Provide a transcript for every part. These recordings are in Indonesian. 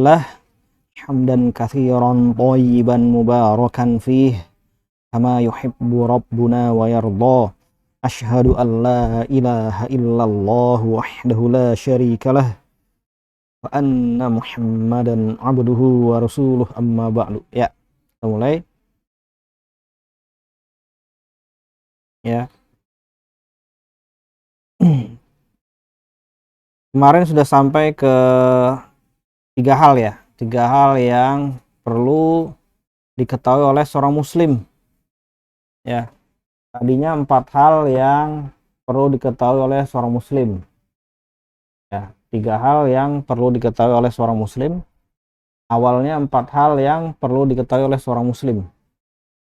لله حمدا كثيرا طيبا مباركا فيه كما يحب ربنا ويرضى أشهد أن لا إله إلا الله وحده لا شريك له وأن محمدا عبده ورسوله أما بعد. Ya, kita mulai ya. Kemarin sudah sampai ke tiga hal ya, tiga hal yang perlu diketahui oleh seorang muslim ya. Tadinya 4 hal yang perlu diketahui oleh seorang muslim ya, 3 hal yang perlu diketahui oleh seorang muslim. Awalnya 4 hal yang perlu diketahui oleh seorang muslim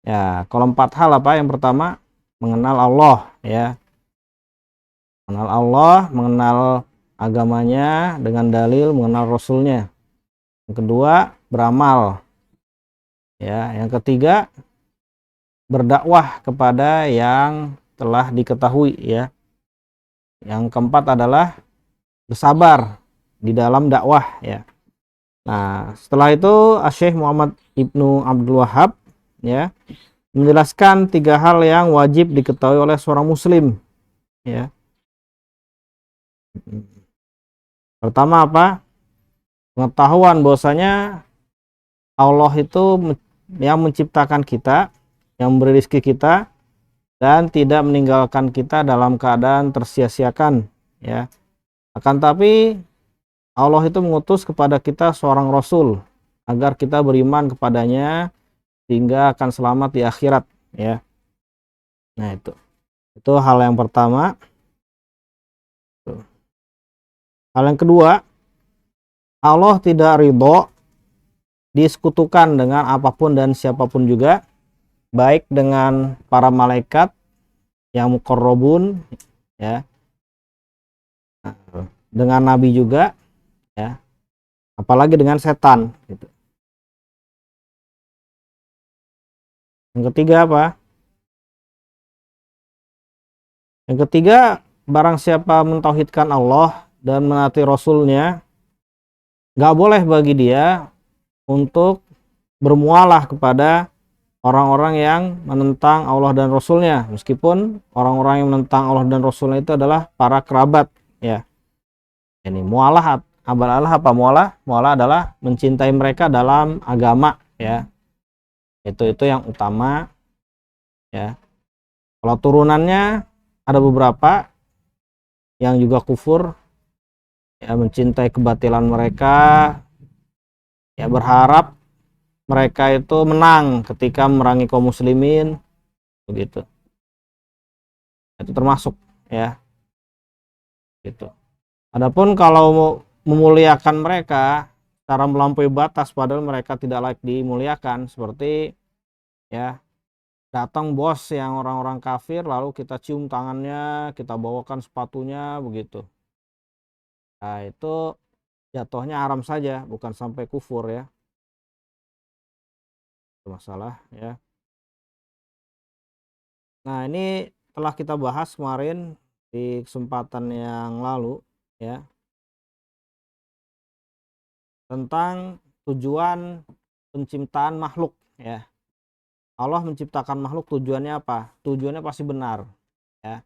ya. Kalau 4 hal apa? Yang pertama, mengenal Allah ya, mengenal Allah, mengenal agamanya dengan dalil, mengenal rasulnya. Yang kedua, beramal ya. Yang ketiga, berdakwah kepada yang telah diketahui ya. Yang keempat adalah bersabar di dalam dakwah ya. Nah, setelah itu Syekh Muhammad Ibnu Abdul Wahhab ya menjelaskan 3 hal yang wajib diketahui oleh seorang muslim ya. Pertama apa? Pengetahuan bahwasanya Allah itu yang menciptakan kita, yang memberi rezeki kita, dan tidak meninggalkan kita dalam keadaan tersia-siakan ya. Akan tapi Allah itu mengutus kepada kita seorang rasul agar kita beriman kepadanya sehingga akan selamat di akhirat ya. Nah, itu hal yang pertama. Hal yang kedua, Allah tidak ridho disekutukan dengan apapun dan siapapun juga, baik dengan para malaikat yang muqarrabun ya, dengan nabi juga ya, apalagi dengan setan gitu. Yang ketiga apa? Yang ketiga, barang siapa mentauhidkan Allah dan menaati Rasulnya, gak boleh bagi dia untuk bermualah kepada orang-orang yang menentang Allah dan Rasulnya, meskipun orang-orang yang menentang Allah dan Rasulnya itu adalah para kerabat ya. Ini mualah adalah apa? Mualah adalah mencintai mereka dalam agama ya. Itu yang utama ya. Kalau turunannya ada beberapa yang juga kufur ya, mencintai kebatilan mereka ya, berharap mereka itu menang ketika memerangi kaum muslimin begitu. Itu termasuk ya gitu. Adapun kalau memuliakan mereka secara melampaui batas padahal mereka tidak layak dimuliakan, seperti ya, datang bos yang orang-orang kafir lalu kita cium tangannya, kita bawakan sepatunya begitu. Nah, itu jatuhnya haram saja, bukan sampai kufur ya. Itu masalah ya. Nah, ini telah kita bahas kemarin di kesempatan yang lalu ya, tentang tujuan penciptaan makhluk ya. Allah menciptakan makhluk tujuannya apa? Tujuannya pasti benar ya.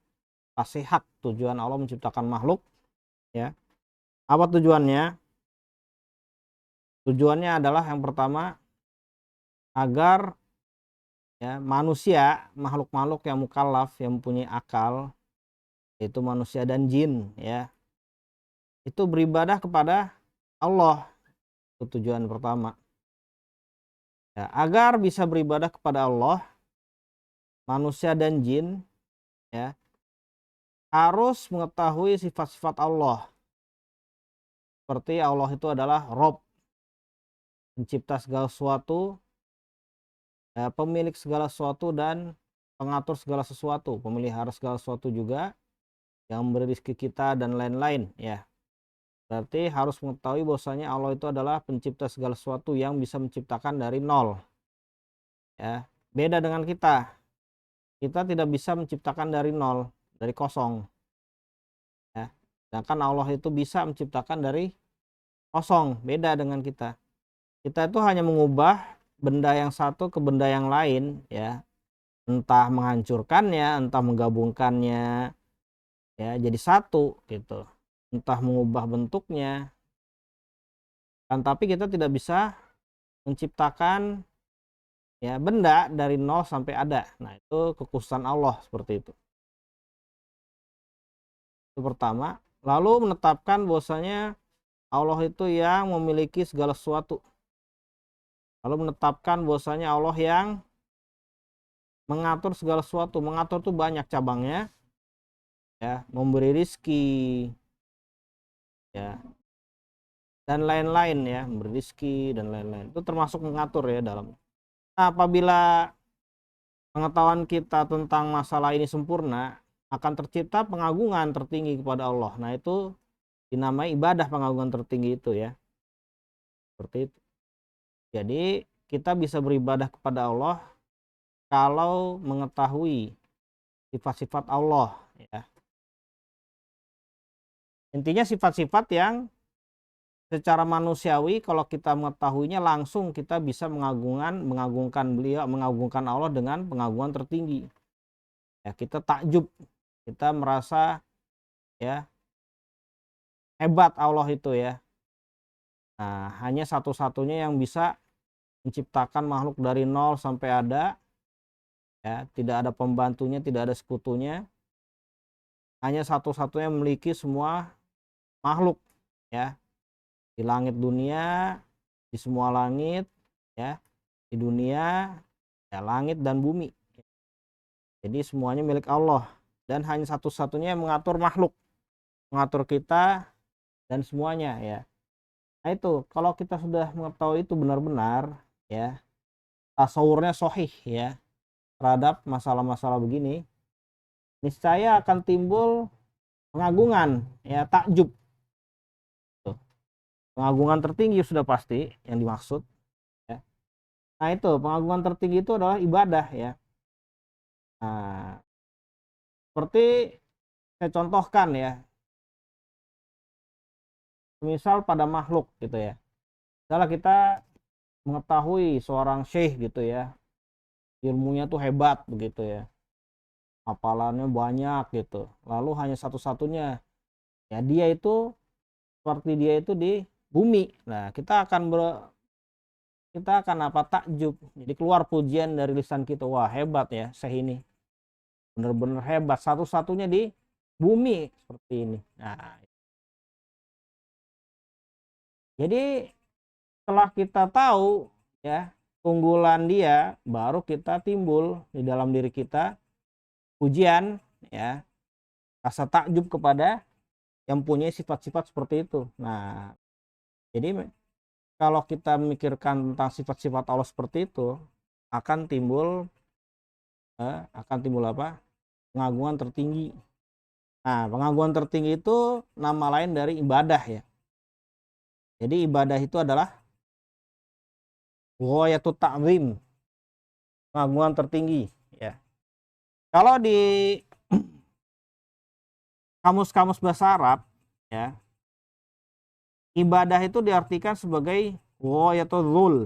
Pasti hak tujuan Allah menciptakan makhluk ya. Apa tujuannya? Tujuannya adalah yang pertama agar ya manusia, makhluk-makhluk yang mukallaf, yang mempunyai akal, yaitu manusia dan jin ya, itu beribadah kepada Allah. Itu tujuan pertama ya, agar bisa beribadah kepada Allah, manusia dan jin ya harus mengetahui sifat-sifat Allah, seperti Allah itu adalah Rob, pencipta segala sesuatu ya, pemilik segala sesuatu dan pengatur segala sesuatu, pemelihara segala sesuatu juga, yang memberi rezeki kita dan lain-lain ya. Berarti harus mengetahui bahwasanya Allah itu adalah pencipta segala sesuatu yang bisa menciptakan dari nol ya. Beda dengan kita tidak bisa menciptakan dari nol, dari kosong ya. Sedangkan Allah itu bisa menciptakan dari kosong, beda dengan kita. Kita itu hanya mengubah benda yang satu ke benda yang lain, ya, entah menghancurkannya, entah menggabungkannya, ya, jadi satu gitu, entah mengubah bentuknya, kan, tapi kita tidak bisa menciptakan, ya, benda dari nol sampai ada. Nah, itu kekhususan Allah seperti itu. Itu pertama. Lalu menetapkan bahwasanya Allah itu yang memiliki segala sesuatu. Lalu menetapkan bahwasanya Allah yang mengatur segala sesuatu. Mengatur itu banyak cabangnya, ya, memberi rizki, ya, dan lain-lain, ya, memberi rizki dan lain-lain. Itu termasuk mengatur, ya, dalam. Nah, apabila pengetahuan kita tentang masalah ini sempurna, akan tercipta pengagungan tertinggi kepada Allah. Nah, itu dinamai ibadah pengagungan tertinggi itu, ya. Seperti itu. Jadi, kita bisa beribadah kepada Allah kalau mengetahui sifat-sifat Allah, ya. Intinya sifat-sifat yang secara manusiawi kalau kita mengetahuinya langsung kita bisa mengagungkan beliau, mengagungkan Allah dengan pengagungan tertinggi. Ya, kita takjub, kita merasa, ya, hebat Allah itu, ya. Nah, hanya satu-satunya yang bisa menciptakan makhluk dari nol sampai ada, ya, tidak ada pembantunya, tidak ada sekutunya. Hanya satu-satunya memiliki semua makhluk, ya, di langit dunia, di semua langit, ya, di dunia, ya, langit dan bumi. Jadi semuanya milik Allah dan hanya satu-satunya yang mengatur makhluk, mengatur kita dan semuanya, ya. Nah, itu kalau kita sudah mengetahui itu benar-benar, ya, tasawurnya sahih, ya, terhadap masalah-masalah begini, niscaya akan timbul pengagungan, ya, takjub. Tuh. Pengagungan tertinggi sudah pasti yang dimaksud, ya. Nah, itu pengagungan tertinggi itu adalah ibadah, ya. Nah, seperti saya contohkan, ya, misal pada makhluk gitu, ya. Misalnya kita mengetahui seorang syekh gitu, ya, ilmunya tuh hebat begitu, ya, hafalannya banyak gitu, lalu hanya satu-satunya, ya, dia itu seperti dia itu di bumi. Nah, kita akan apa, takjub, jadi keluar pujian dari lisan kita, wah, hebat ya syekh ini, benar-benar hebat, satu-satunya di bumi seperti ini. Nah, jadi setelah kita tahu, ya, keunggulan dia, baru kita timbul di dalam diri kita pujian, ya, rasa takjub kepada yang punya sifat-sifat seperti itu. Nah, jadi kalau kita memikirkan tentang sifat-sifat Allah seperti itu, akan timbul apa? Pengagungan tertinggi. Nah, pengagungan tertinggi itu nama lain dari ibadah, ya. Jadi ibadah itu adalah ghayatut ta'zim, pengagungan tertinggi, ya. Kalau di kamus-kamus bahasa Arab, ya, ibadah itu diartikan sebagai ghayatul dzul.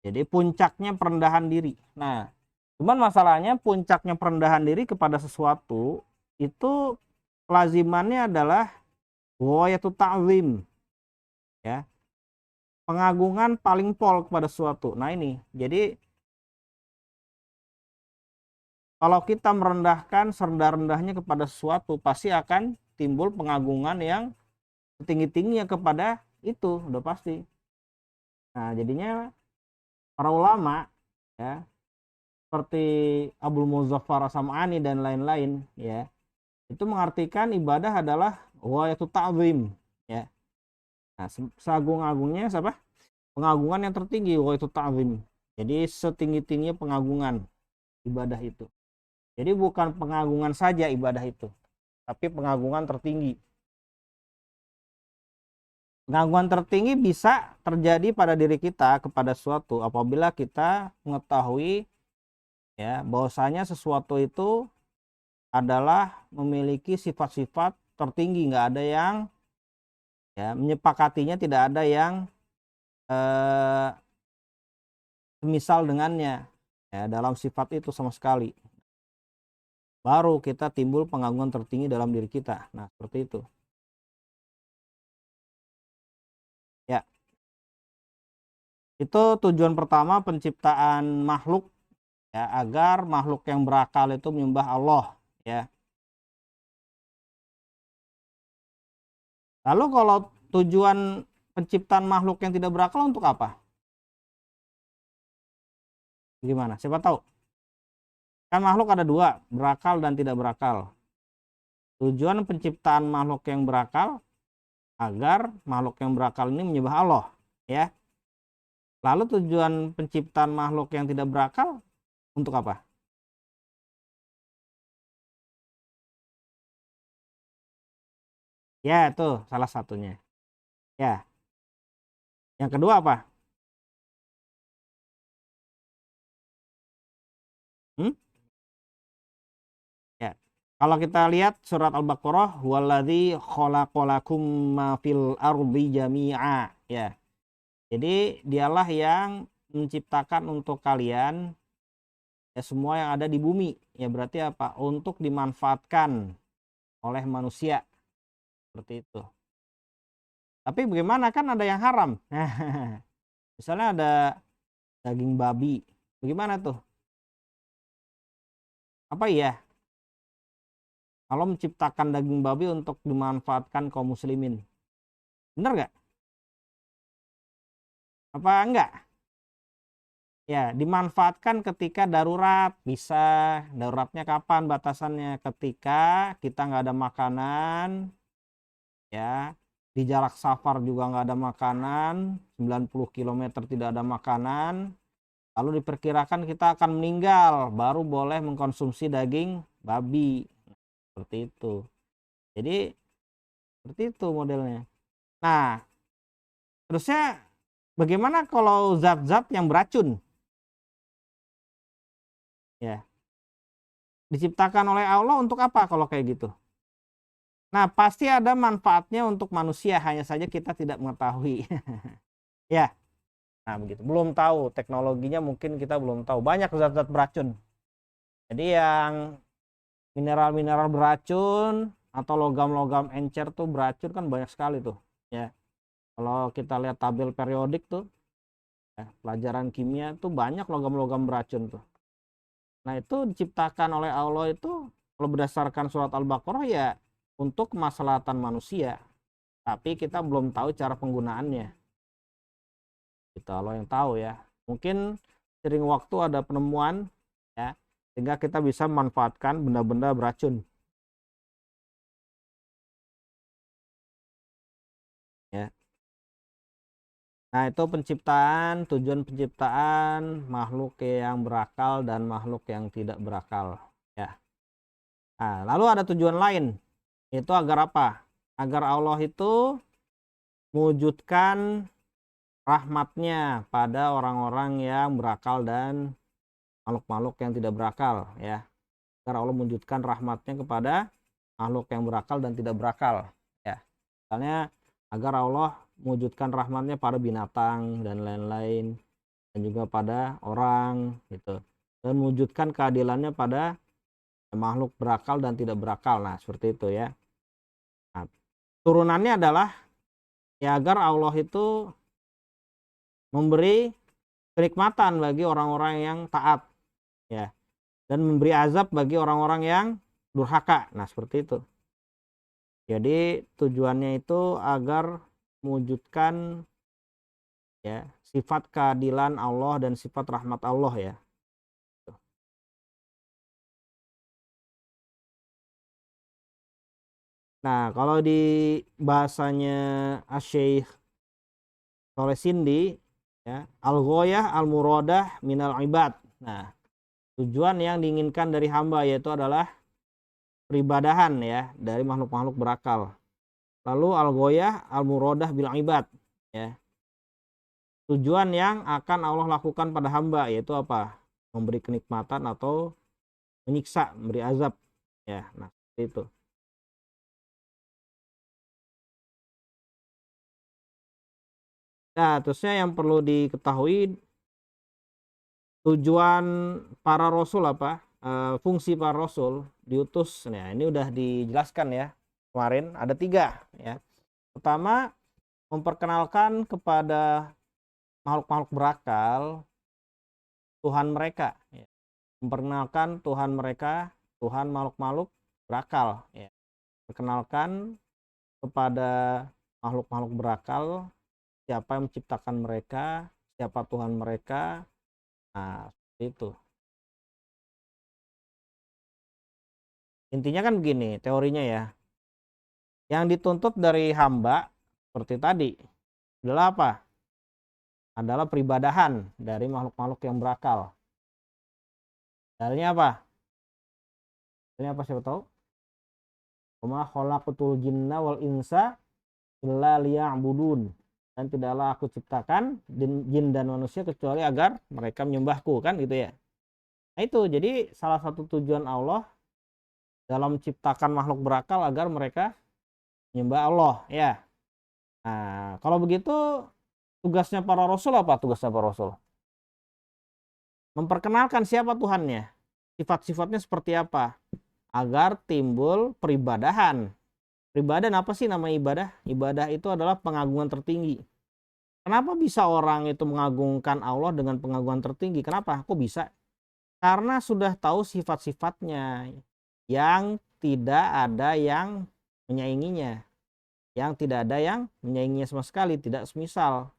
Jadi puncaknya perendahan diri. Nah, cuman masalahnya puncaknya perendahan diri kepada sesuatu itu kelazimannya adalah ghayatut ta'zim, ya. Pengagungan paling pol kepada sesuatu. Nah, ini. Jadi kalau kita merendahkan serendah-rendahnya kepada sesuatu, pasti akan timbul pengagungan yang setinggi-tingginya kepada itu, udah pasti. Nah, jadinya para ulama, ya, seperti Abdul Muzaffar As-Sam'ani dan lain-lain, ya, itu mengartikan ibadah adalah ghayatut ta'zim, ya. Nah, seagung-agungnya siapa? Pengagungan yang tertinggi, ghayatut ta'zim. Jadi setinggi-tingginya pengagungan ibadah itu. Jadi bukan pengagungan saja ibadah itu, tapi pengagungan tertinggi. Pengagungan tertinggi bisa terjadi pada diri kita kepada sesuatu apabila kita mengetahui, ya, bahwasanya sesuatu itu adalah memiliki sifat-sifat tertinggi, nggak ada yang, ya, menyepakatinya tidak ada yang semisal dengannya ya dalam sifat itu sama sekali. Baru kita timbul pengagungan tertinggi dalam diri kita. Nah, seperti itu. Ya, itu tujuan pertama penciptaan makhluk ya, agar makhluk yang berakal itu menyembah Allah ya. Lalu kalau tujuan penciptaan makhluk yang tidak berakal untuk apa? Gimana? Siapa tahu? Kan makhluk ada dua, berakal dan tidak berakal. Tujuan penciptaan makhluk yang berakal agar makhluk yang berakal ini menyembah Allah ya. Lalu tujuan penciptaan makhluk yang tidak berakal untuk apa? Ya, itu salah satunya. Ya. Yang kedua apa? Hmm? Ya. Kalau kita lihat surat Al-Baqarah, huwallazi khalaqalakum ma fil ardi jami'a. Ya. Jadi dialah yang menciptakan untuk kalian ya semua yang ada di bumi. Ya berarti apa? Untuk dimanfaatkan oleh manusia. Seperti itu. Tapi bagaimana, kan ada yang haram. Misalnya ada daging babi. Bagaimana tuh? Apa iya? Kalau menciptakan daging babi untuk dimanfaatkan kaum muslimin. Bener nggak? Apa enggak? Ya, dimanfaatkan ketika darurat. Bisa. Daruratnya kapan batasannya? Ketika kita nggak ada makanan. Ya. Di jarak safar juga nggak ada makanan. 90 km tidak ada makanan. Lalu diperkirakan kita akan meninggal. Baru boleh mengkonsumsi daging babi. Seperti itu. Jadi, seperti itu modelnya. Nah, terusnya bagaimana kalau zat-zat yang beracun? Ya, diciptakan oleh Allah untuk apa kalau kayak gitu? Nah, pasti ada manfaatnya untuk manusia, hanya saja kita tidak mengetahui. Ya, nah begitu. Belum tahu teknologinya, mungkin kita belum tahu. Banyak zat-zat beracun. Jadi yang mineral-mineral beracun atau logam-logam encer tuh beracun kan banyak sekali tuh. Ya, kalau kita lihat tabel periodik tuh, ya, pelajaran kimia tuh banyak logam-logam beracun tuh. Nah, itu diciptakan oleh Allah itu kalau berdasarkan surat Al-Baqarah ya untuk kemaslahatan manusia. Tapi kita belum tahu cara penggunaannya. Itu Allah yang tahu ya. Mungkin sering waktu ada penemuan ya sehingga kita bisa memanfaatkan benda-benda beracun. Ya. Nah, itu tujuan penciptaan makhluk yang berakal dan makhluk yang tidak berakal ya. Nah, lalu ada tujuan lain, yaitu agar apa? Agar Allah itu mewujudkan rahmatnya pada orang-orang yang berakal dan makhluk-makhluk yang tidak berakal ya. Agar Allah mewujudkan rahmatnya kepada makhluk yang berakal dan tidak berakal ya. Misalnya agar Allah mewujudkan rahmatnya pada binatang dan lain-lain, dan juga pada orang gitu, dan mewujudkan keadilannya pada makhluk berakal dan tidak berakal. Nah, seperti itu ya. Nah, turunannya adalah ya agar Allah itu memberi kenikmatan bagi orang-orang yang taat ya, dan memberi azab bagi orang-orang yang durhaka. Nah, seperti itu. Jadi tujuannya itu agar mewujudkan ya sifat keadilan Allah dan sifat rahmat Allah ya. Nah, kalau di bahasanya Asy-Syaikh Sholeh Sindi ya, al-ghayah al-muradah minal ibad. Nah, tujuan yang diinginkan dari hamba yaitu adalah peribadahan ya dari makhluk-makhluk berakal. Lalu al-ghayah al-muradah bil ibad ya. Tujuan yang akan Allah lakukan pada hamba yaitu apa? Memberi kenikmatan atau menyiksa, memberi azab ya. Nah, seperti itu. Nah, terusnya yang perlu diketahui tujuan para rasul apa, fungsi para rasul diutus. Nah, ini udah dijelaskan ya kemarin, ada 3 ya. Pertama, memperkenalkan kepada makhluk-makhluk berakal Tuhan mereka ya. Memperkenalkan Tuhan mereka, Tuhan makhluk-makhluk berakal ya. Perkenalkan kepada makhluk-makhluk berakal siapa yang menciptakan mereka, siapa Tuhan mereka. Nah, seperti itu. Intinya kan begini teorinya ya. Yang dituntut dari hamba seperti tadi adalah apa? Adalah peribadahan dari makhluk-makhluk yang berakal. Dalilnya apa? Dalilnya apa siapa tahu? Wa khalaqatul jinna wal insa illa liya'budun. Dan tidaklah aku ciptakan jin dan manusia kecuali agar mereka menyembahku, kan gitu ya. Nah itu jadi salah satu tujuan Allah dalam menciptakan makhluk berakal agar mereka menyembah Allah ya. Nah, kalau begitu tugasnya para rasul apa? Tugasnya para rasul memperkenalkan siapa Tuhannya, sifat-sifatnya seperti apa, agar timbul peribadahan. Peribadahan apa sih nama ibadah? Ibadah itu adalah pengagungan tertinggi. Kenapa bisa orang itu mengagungkan Allah dengan pengagungan tertinggi? Kenapa? Kok bisa? Karena sudah tahu sifat-sifatnya yang tidak ada yang menyainginya, yang tidak ada yang menyainginya sama sekali, tidak semisal,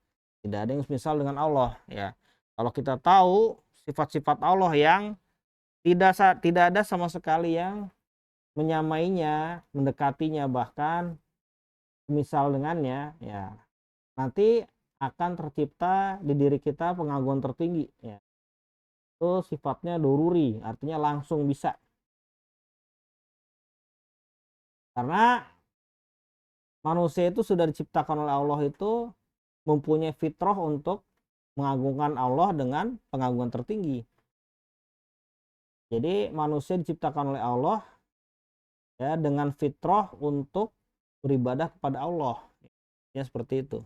tidak ada yang semisal dengan Allah ya. Kalau kita tahu sifat-sifat Allah yang tidak ada sama sekali yang menyamainya, mendekatinya, bahkan semisal dengannya ya, nanti akan tercipta di diri kita pengagungan tertinggi ya. Itu sifatnya doruri, artinya langsung bisa. Karena manusia itu sudah diciptakan oleh Allah itu mempunyai fitrah untuk mengagungkan Allah dengan pengagungan tertinggi. Jadi manusia diciptakan oleh Allah ya dengan fitrah untuk beribadah kepada Allah. Ya seperti itu.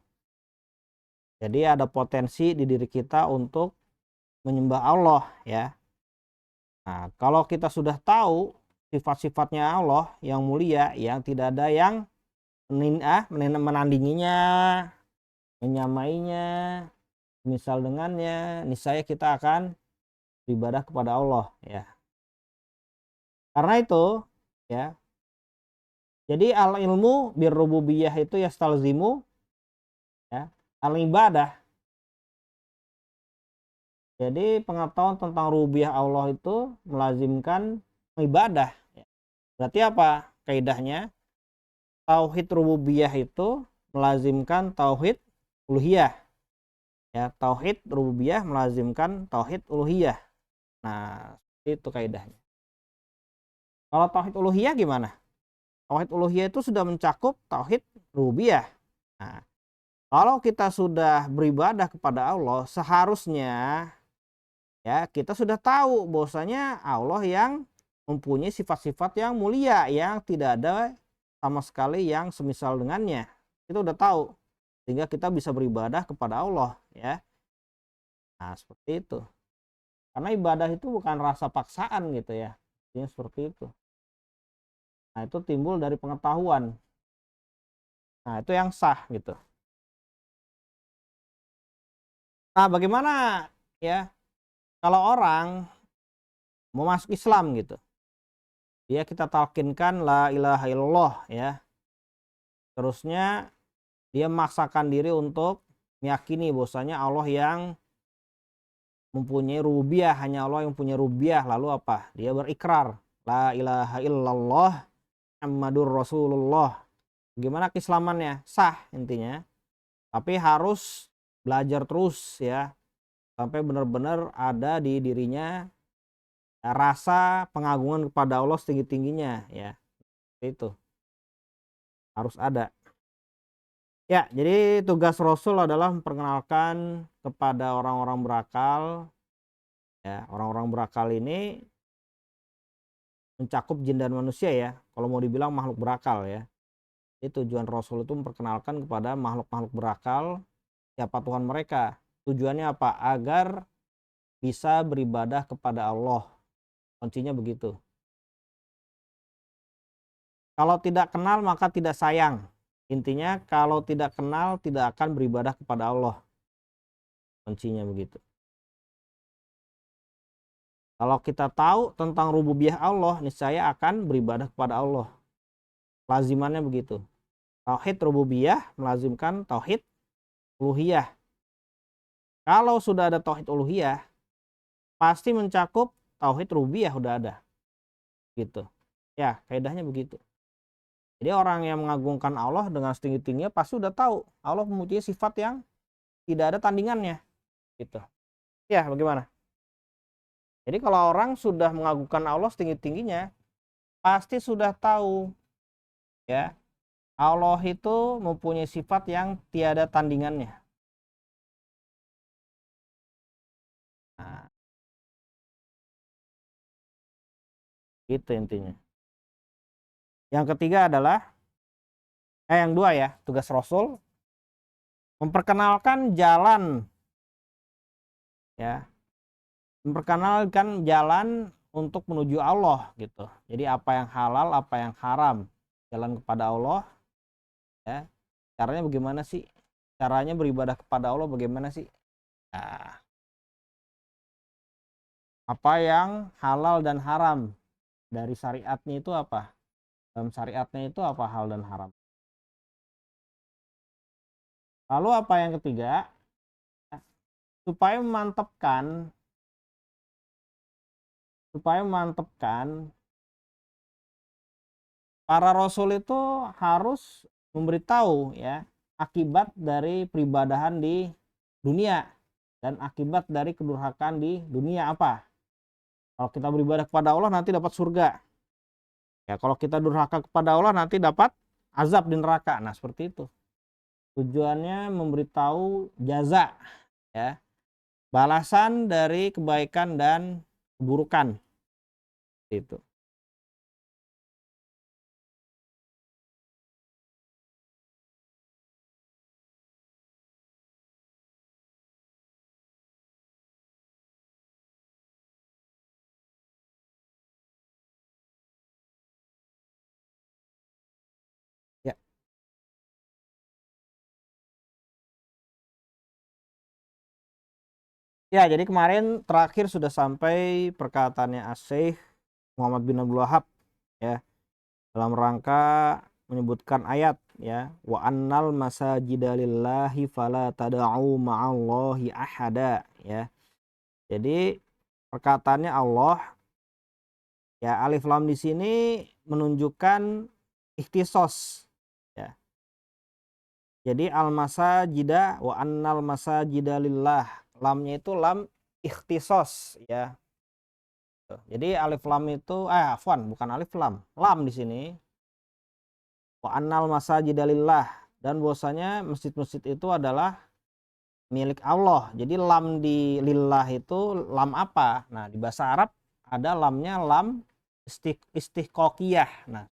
Jadi ada potensi di diri kita untuk menyembah Allah ya. Nah, kalau kita sudah tahu sifat-sifatnya Allah yang mulia, yang tidak ada yang menandinginya, menyamainya, misal dengannya, niscaya kita akan beribadah kepada Allah ya. Karena itu ya, jadi al ilmu birrububiyah itu yastalzimu ya al ibadah. Jadi pengetahuan tentang rububiyah Allah itu melazimkan ibadah. Berarti apa kaidahnya? Tauhid rububiyah itu melazimkan tauhid uluhiyah. Ya, tauhid rububiyah melazimkan tauhid uluhiyah. Nah, itu kaidahnya. Kalau tauhid uluhiyah gimana? Tauhid uluhiyah itu sudah mencakup tauhid rububiyah. Nah, kalau kita sudah beribadah kepada Allah, seharusnya ya kita sudah tahu bahwasanya Allah yang mempunyai sifat-sifat yang mulia yang tidak ada sama sekali yang semisal dengannya. Kita udah tahu sehingga kita bisa beribadah kepada Allah ya. Nah, seperti itu. Karena ibadah itu bukan rasa paksaan gitu ya. Ini seperti itu. Nah, itu timbul dari pengetahuan. Nah, itu yang sah gitu. Nah, bagaimana ya kalau orang mau masuk Islam gitu? Dia kita talkinkan la ilaha illallah ya. Terusnya dia memaksakan diri untuk meyakini bahwasanya Allah yang mempunyai rububiyah, hanya Allah yang punya rububiyah. Lalu apa? Dia berikrar la ilaha illallah Muhammadur Rasulullah. Gimana keislamannya? Sah intinya. Tapi harus belajar terus ya. Sampai benar-benar ada di dirinya rasa pengagungan kepada Allah setinggi-tingginya ya. Itu harus ada. Ya, jadi tugas Rasul adalah memperkenalkan kepada orang-orang berakal ya. Orang-orang berakal ini mencakup jin dan manusia ya. Kalau mau dibilang makhluk berakal ya. Jadi tujuan Rasul itu memperkenalkan kepada makhluk-makhluk berakal siapa Tuhan mereka. Tujuannya apa? Agar bisa beribadah kepada Allah. Kuncinya begitu. Kalau tidak kenal maka tidak sayang. Intinya kalau tidak kenal tidak akan beribadah kepada Allah. Kuncinya begitu. Kalau kita tahu tentang rububiyah Allah, niscaya akan beribadah kepada Allah. Lazimannya begitu. Tauhid rububiyah melazimkan tauhid uluhiyah. Kalau sudah ada tauhid uluhiyah, pasti mencakup tauhid rububiyah udah ada. Gitu. Ya, kaidahnya begitu. Jadi orang yang mengagungkan Allah dengan setinggi-tingginya pasti udah tahu Allah mempunyai sifat yang tidak ada tandingannya. Gitu. Ya, bagaimana? Jadi kalau orang sudah mengagungkan Allah setinggi-tingginya, pasti sudah tahu ya, Allah itu mempunyai sifat yang tiada tandingannya. Nah, itu intinya. Yang ketiga adalah yang dua ya, tugas Rasul memperkenalkan jalan ya, memperkenalkan jalan untuk menuju Allah gitu. Jadi apa yang halal, apa yang haram, jalan kepada Allah ya. Caranya bagaimana sih? Caranya beribadah kepada Allah bagaimana sih? Nah, apa yang halal dan haram dari syariatnya itu apa? Dalam syariatnya itu apa hal dan haram? Lalu apa yang ketiga? Supaya memantapkan para rasul itu harus memberitahu ya akibat dari peribadahan di dunia dan akibat dari kedurhakaan di dunia apa? Kalau kita beribadah kepada Allah nanti dapat surga. Ya, kalau kita durhaka kepada Allah nanti dapat azab di neraka. Nah, seperti itu. Tujuannya memberitahu jaza ya, balasan dari kebaikan dan keburukan. Itu. Ya. Ya, jadi kemarin terakhir sudah sampai perkataannya Asy Muhammad bin Abdul Wahab ya, dalam rangka menyebutkan ayat ya, wa annal masajida lillahi fala tad'u ma'allahi ahada ya. Jadi perkataannya Allah ya, alif lam di sini menunjukkan ikhtisos ya. Jadi al masajida wa annal masajida lillah, lamnya itu lam ikhtisos ya. Jadi alif lam itu afwan bukan alif lam, lam di sini wa annal masajida lillah, dan bahwasanya masjid-masjid itu adalah milik Allah. Jadi lam di lillah itu lam apa? Nah, di bahasa Arab ada lamnya lam istiqoqiyah. Nah,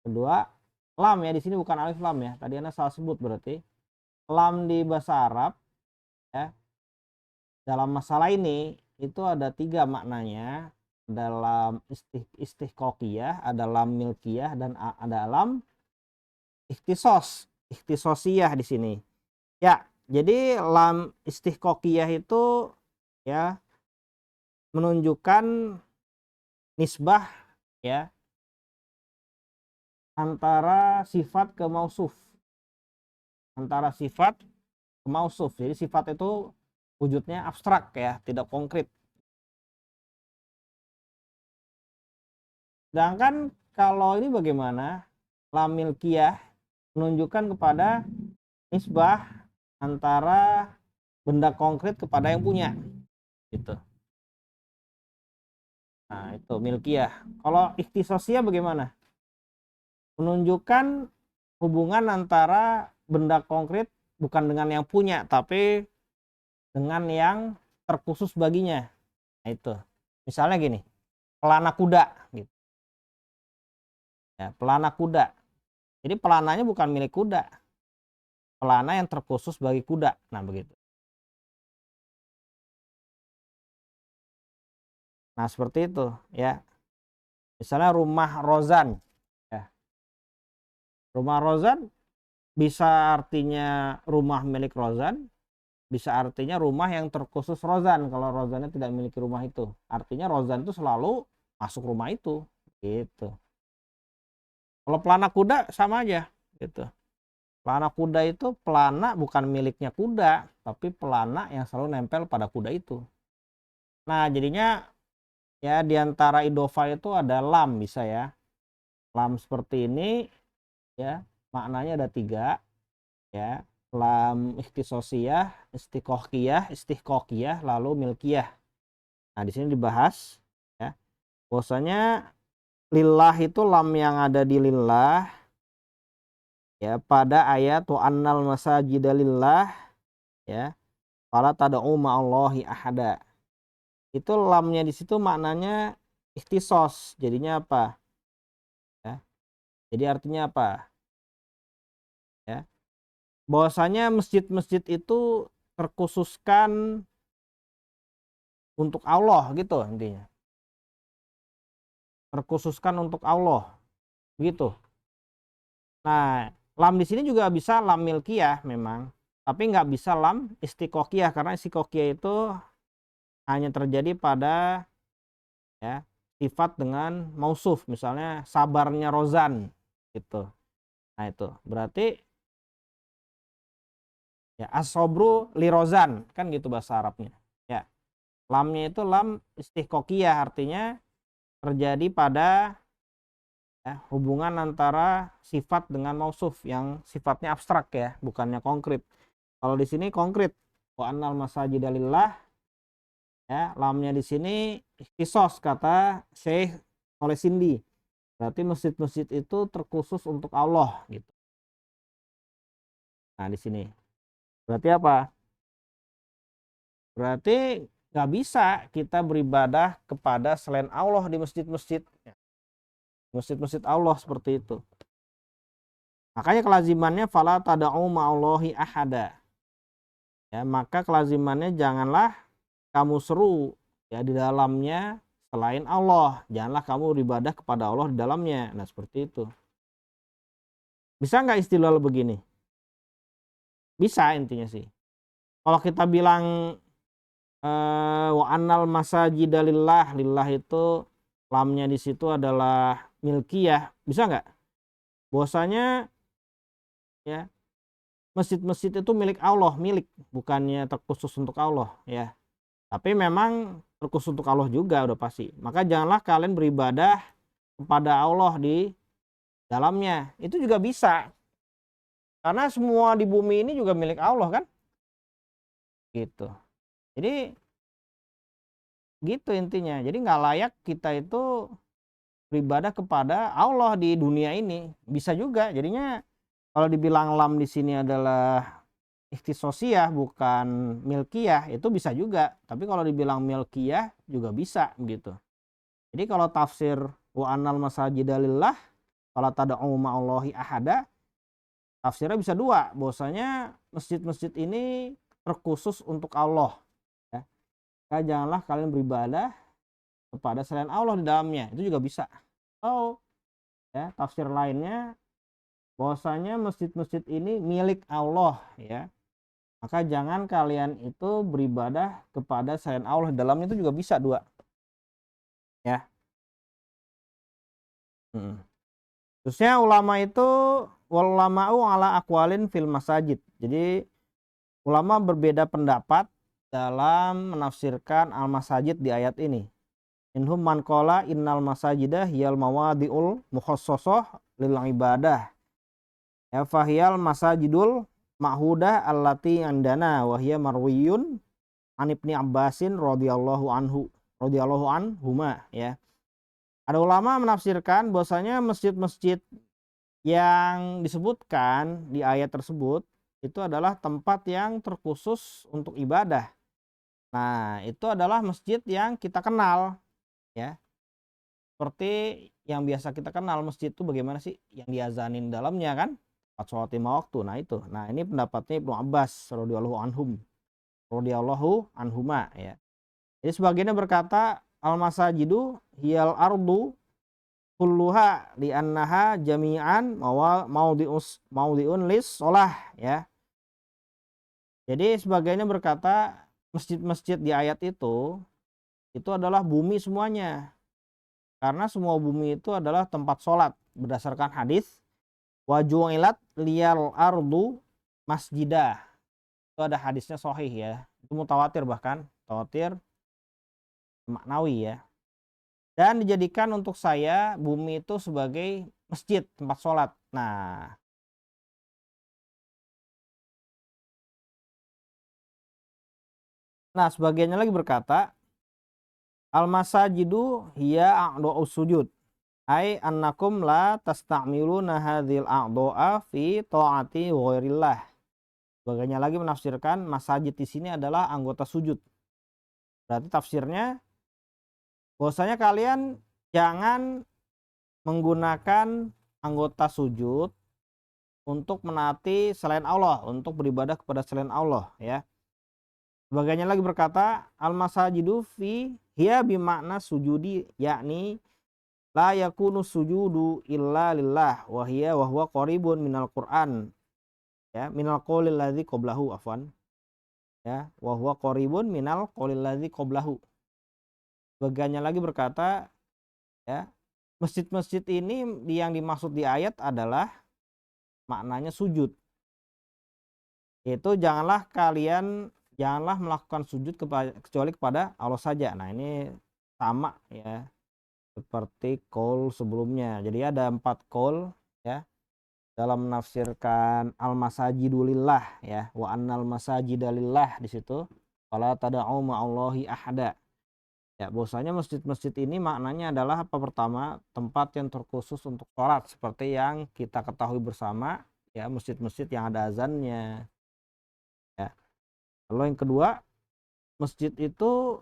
kedua lam ya, di sini bukan alif lam ya. Tadi Anda salah sebut berarti. Lam di bahasa Arab ya, dalam masalah ini itu ada tiga maknanya. Dalam istiqoqiyah, ada lam milkiyah, dan ada lam ikhtisosiyah di sini. Ya, jadi lam istiqoqiyah itu ya menunjukkan nisbah ya antara sifat ke mausuf. Antara sifat ke mausuf. Jadi sifat itu wujudnya abstrak ya, tidak konkret. Sedangkan kalau ini bagaimana? Lam milkiyah menunjukkan kepada nisbah antara benda konkret kepada yang punya. Gitu. Nah, itu milkiyah. Kalau ikhtisosiyah bagaimana? Menunjukkan hubungan antara benda konkret bukan dengan yang punya, tapi dengan yang terkhusus baginya. Nah, itu. Misalnya gini, pelana kuda gitu. Ya, pelana kuda. Jadi pelananya bukan milik kuda. pelana yang terkhusus bagi kuda. Nah, begitu. Nah, seperti itu ya. Misalnya rumah rozan ya. Rumah rozan bisa artinya rumah milik rozan, bisa artinya rumah yang terkhusus rozan kalau rozannya tidak memiliki rumah itu. Artinya rozan itu selalu masuk rumah itu gitu. Kalau pelana kuda sama aja gitu. Pelana kuda itu pelana bukan miliknya kuda, tapi pelana yang selalu nempel pada kuda itu. Nah, jadinya ya diantara idofa itu ada lam bisa ya. Lam seperti ini ya, maknanya ada 3 ya. Lam ikhtisosiyah, istiqoqiyah, lalu milkiyah. Nah, di sini dibahas ya. Bahwasanya lillah itu lam yang ada di lillah ya pada ayat wa annal masajida lillah ya. Fala tad'u ma'allahi ahada. Itu lamnya di situ maknanya ikhtisos. Jadinya apa? Ya. Jadi artinya apa? Ya. Bahwasanya masjid-masjid itu terkhususkan untuk Allah gitu intinya. Terkhususkan untuk Allah. Gitu. Nah, lam di sini juga bisa lam milkiyah memang, tapi nggak bisa lam istiqoqiyah karena istiqoqiyah itu hanya terjadi pada ya sifat dengan mausuf, misalnya sabarnya rozan gitu. Nah, itu berarti ya asobru li rozan kan gitu bahasa Arabnya. Ya, lamnya itu lam istiqoqiyah artinya terjadi pada ya, hubungan antara sifat dengan mausuf yang sifatnya abstrak ya, bukannya konkret. Kalau di sini konkret. Wa annal masajida lillah ya, lamnya di sini ikhtisos kata Syekh oleh Sindi. Berarti masjid-masjid itu terkhusus untuk Allah gitu. Nah, di sini. Berarti apa? Berarti nggak bisa kita beribadah kepada selain Allah di masjid-masjid. Masjid-masjid Allah seperti itu. Makanya kelazimannya fala tada'u ma'allahi ahada. Ya, maka kelazimannya janganlah kamu seru ya di dalamnya selain Allah. Janganlah kamu beribadah kepada Allah di dalamnya. Nah, seperti itu. Bisa nggak istilah begini? Bisa intinya sih. Kalau kita bilang wa annal masajida lillah, lillah itu lamnya di situ adalah milkiyah. Bisa nggak? Bahwasanya ya masjid-masjid itu milik Allah, milik, bukannya terkhusus untuk Allah ya. Tapi memang terkhusus untuk Allah juga udah pasti. Maka janganlah kalian beribadah kepada Allah di dalamnya. Itu juga bisa. Karena semua di bumi ini juga milik Allah kan? Gitu. Jadi gitu intinya. Jadi nggak layak kita itu beribadah kepada Allah di dunia ini. Bisa juga. Jadinya kalau dibilang lam di sini adalah ikhtisosiyah bukan milkiyah itu bisa juga. Tapi kalau dibilang milkiyah juga bisa gitu. Jadi kalau tafsir wa annal masajida lillah fala tad'u ma'allahi ahada, tafsirnya bisa dua, bahwasanya masjid-masjid ini terkhusus untuk Allah ya. Maka janganlah kalian beribadah kepada selain Allah di dalamnya. Itu juga bisa. Oh, ya, tafsir lainnya bahwasanya masjid-masjid ini milik Allah ya. Maka jangan kalian itu beribadah kepada selain Allah di dalamnya, itu juga bisa dua. Ya. Terusnya ulama itu ulama'u ala aqwalin fil masajid. Jadi ulama berbeda pendapat dalam menafsirkan al-masajid di ayat ini. Inhum man qala innal masajidah hiyal mawadi'ul mukhassasah lil ibadah. Ya fahiyal masajidul ma'hudah allati andana wa hiya marwiyun an Ibni Abbasin radhiyallahu anhuma ya. Ada ulama menafsirkan bahwasanya masjid-masjid yang disebutkan di ayat tersebut itu adalah tempat yang terkhusus untuk ibadah. Nah, itu adalah masjid yang kita kenal ya. Seperti yang biasa kita kenal masjid itu bagaimana sih? Yang diazanin dalamnya kan? 4 sholat 5 waktu. Nah itu. Nah ini pendapatnya Ibnu Abbas radhiyallahu anhuma ya. Jadi sebagiannya berkata al-masajidu hiyal ardu kulluha li'annaha jami'an maudhi'un lis sholah ya. Jadi sebagiannya berkata masjid-masjid di ayat itu adalah bumi semuanya. Karena semua bumi itu adalah tempat sholat berdasarkan hadis waju'ilat liyal ardu masjidah. Itu ada hadisnya sahih ya. Itu mutawatir bahkan, mutawatir maknawi ya. Dan dijadikan untuk saya bumi itu sebagai masjid, tempat sholat. Nah sebagiannya lagi berkata al-masajidu hiya a'dha'us sujud. Ai annakum la tasta'miluna hadzal a'dha'a fi ta'ati ghairillah. Sebagiannya lagi menafsirkan masajid di sini adalah anggota sujud. Berarti tafsirnya bahwasanya kalian jangan menggunakan anggota sujud untuk menaati selain Allah, untuk beribadah kepada selain Allah ya. Sebagiannya lagi berkata al-masajidu fi hiya bimakna sujudi yakni la yakunu sujudu illa lillah wa hiya wa huwa qaribun minal Qur'an ya minal qaulil ladzi qablahu afwan ya wa huwa qaribun minal qaulil ladzi qablahu. Sebagiannya lagi berkata ya masjid-masjid ini yang dimaksud di ayat adalah maknanya sujud. Yaitu janganlah melakukan sujud kecuali kepada Allah saja. Nah ini sama ya seperti qaul sebelumnya. Jadi ada 4 qaul ya dalam menafsirkan al-masajidu lillah ya wa annal masajida lillah di situ fala tad'u ma'allahi ahada. Ya, bahwasanya masjid-masjid ini maknanya adalah apa? Pertama, tempat yang terkhusus untuk sholat seperti yang kita ketahui bersama ya, masjid-masjid yang ada azannya. Ya. Lalu yang kedua, masjid itu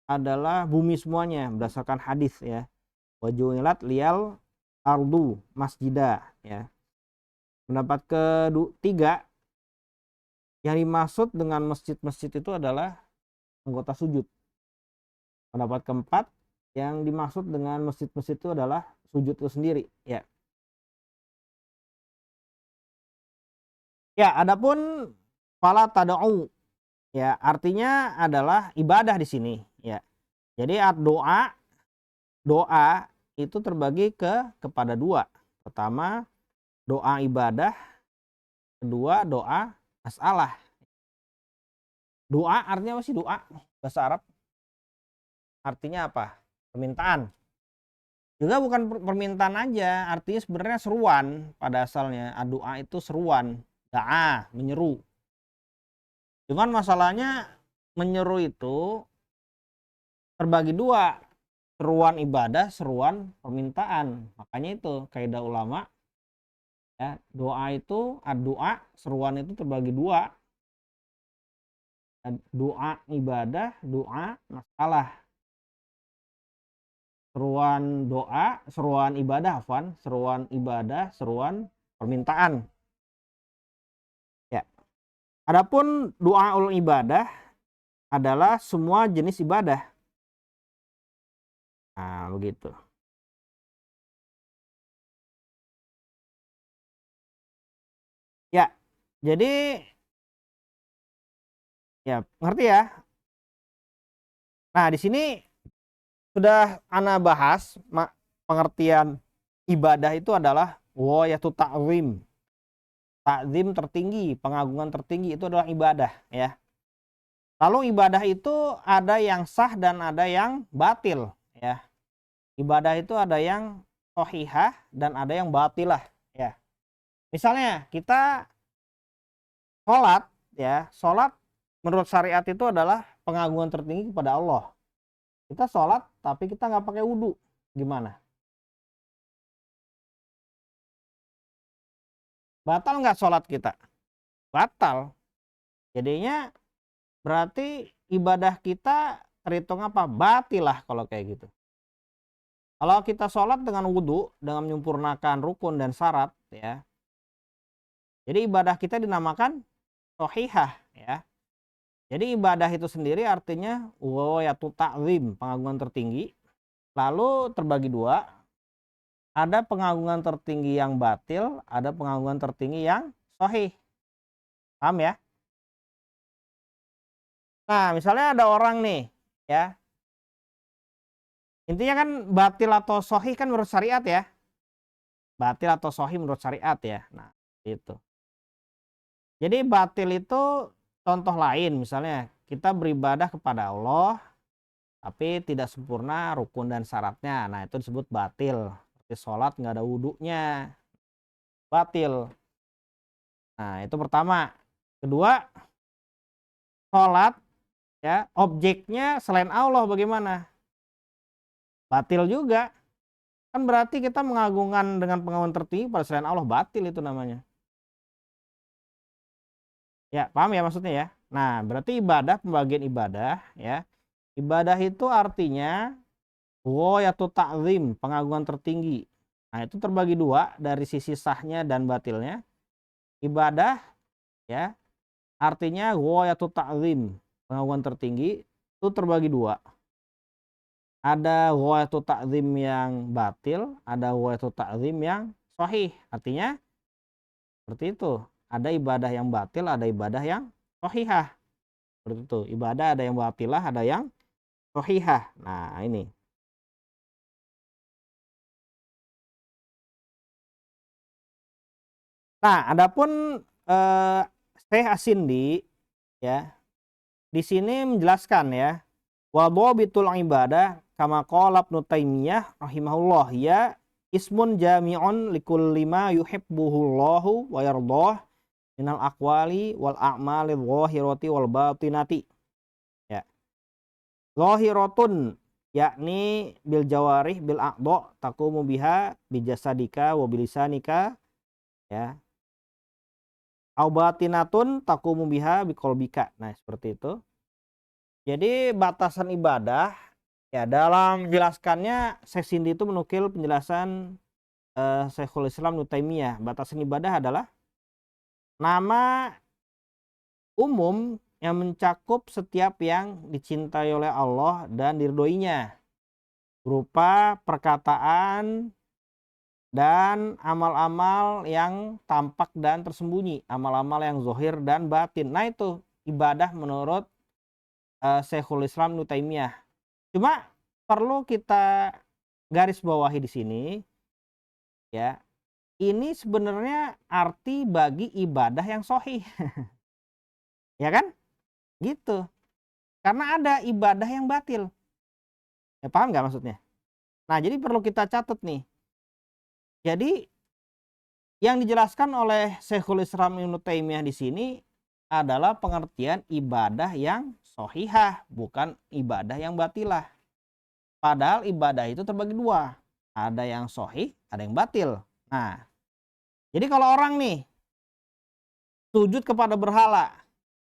adalah bumi semuanya berdasarkan hadis ya. Waju'ilat liyal ardu masjidah ya. Pendapat ketiga, yang dimaksud dengan masjid-masjid itu adalah anggota sujud. Pendapat keempat, yang dimaksud dengan masjid-masjid itu adalah sujud itu sendiri ya. Ya, adapun fala tad'u ya artinya adalah ibadah di sini ya. Jadi doa itu terbagi kepada 2. Pertama doa ibadah, kedua doa masalah. Doa artinya apa sih doa? Bahasa Arab artinya apa? Permintaan. Juga bukan permintaan aja, artinya sebenarnya seruan pada asalnya. Doa itu seruan, da'a, menyeru. Cuman masalahnya menyeru itu terbagi 2, seruan ibadah, seruan permintaan. Makanya itu kaidah ulama ya, doa itu doa, seruan itu terbagi 2. Doa ibadah, doa masalah. Seruan doa, seruan ibadah, seruan permintaan. Ya. Adapun doaul ibadah adalah semua jenis ibadah. Nah, begitu. Ya. Jadi ya, ngerti ya? Nah, di sini sudah ana bahas pengertian ibadah itu adalah ghayatu ta'zim. Ta'zim tertinggi, pengagungan tertinggi itu adalah ibadah ya. Lalu ibadah itu ada yang sah dan ada yang batil ya. Ibadah itu ada yang sahihah dan ada yang batilah ya. Misalnya kita sholat ya, sholat menurut syariat itu adalah pengagungan tertinggi kepada Allah. Kita sholat tapi kita nggak pakai wudhu, gimana? Batal nggak sholat kita? Batal. Jadinya berarti ibadah kita terhitung apa? Batil lah kalau kayak gitu. Kalau kita sholat dengan wudhu, dengan menyempurnakan rukun dan syarat ya, Jadi ibadah kita dinamakan shahihah ya. Jadi ibadah itu sendiri artinya ghayatu ta'zim, pengagungan tertinggi. Lalu terbagi dua, ada pengagungan tertinggi yang batil, ada pengagungan tertinggi yang sahih. Paham ya? Nah, misalnya ada orang nih, ya. Intinya kan batil atau sahih kan menurut syariat ya. Batil atau sahih menurut syariat ya. Nah, itu. Jadi batil itu contoh lain misalnya kita beribadah kepada Allah tapi tidak sempurna rukun dan syaratnya. Nah, itu disebut batil. Seperti sholat nggak ada wudhunya. Batil. Nah, itu pertama. Kedua, sholat ya objeknya selain Allah bagaimana? Batil juga. Kan berarti kita mengagungkan dengan pengagungan tertinggi pada selain Allah, batil itu namanya. Ya, paham ya maksudnya ya? Nah, berarti ibadah, pembagian ibadah ya. Ibadah itu artinya ghayatu ta'zim, pengagungan tertinggi. Nah, itu terbagi dua dari sisi sahnya dan batilnya. Ibadah ya, artinya ghayatu ta'zim, pengagungan tertinggi itu terbagi dua. Ada ghayatu ta'zim yang batil, ada ghayatu ta'zim yang sahih. Artinya seperti itu. Ada ibadah yang batil, ada ibadah yang sahihah. Seperti itu. Ibadah ada yang batilah, ada yang sahihah. Nah, ini. Nah, adapun Syekh Asindi ya, di sini menjelaskan ya, wa dhabitul ibadah kama qala Ibnu Taimiyah rahimahullah ya ismun jami'un likulli ma yuhibbuhullahu wa yardah minal aqwali wal a'mali dhahirati wal batinati. Ya. Zahiratun yakni bil jawarih bil aqda taqumu biha bi jasadika wa bilisanika ya. Au batinatun taqumu biha bi qalbika. Nah, seperti itu. Jadi batasan ibadah ya dalam menjelaskannya Syekh Sindi itu menukil penjelasan Syekhul Islam Ibnu Taimiyah. Batasan ibadah adalah nama umum yang mencakup setiap yang dicintai oleh Allah dan diridhoinya berupa perkataan dan amal-amal yang tampak dan tersembunyi, amal-amal yang zahir dan batin. Nah, itu ibadah menurut Syekhul Islam Ibnu Taimiyah. Cuma perlu kita garis bawahi di sini ya. Ini sebenarnya arti bagi ibadah yang sahih. Ya kan? Gitu. Karena ada ibadah yang batil. Ya, paham nggak maksudnya? Nah, jadi perlu kita catat nih. Jadi yang dijelaskan oleh Syekhul Islam Ibnu Taimiyah di sini adalah pengertian ibadah yang sahihah, bukan ibadah yang batilah. Padahal ibadah itu terbagi dua. Ada yang sahih, ada yang batil. Nah, jadi kalau orang nih sujud kepada berhala,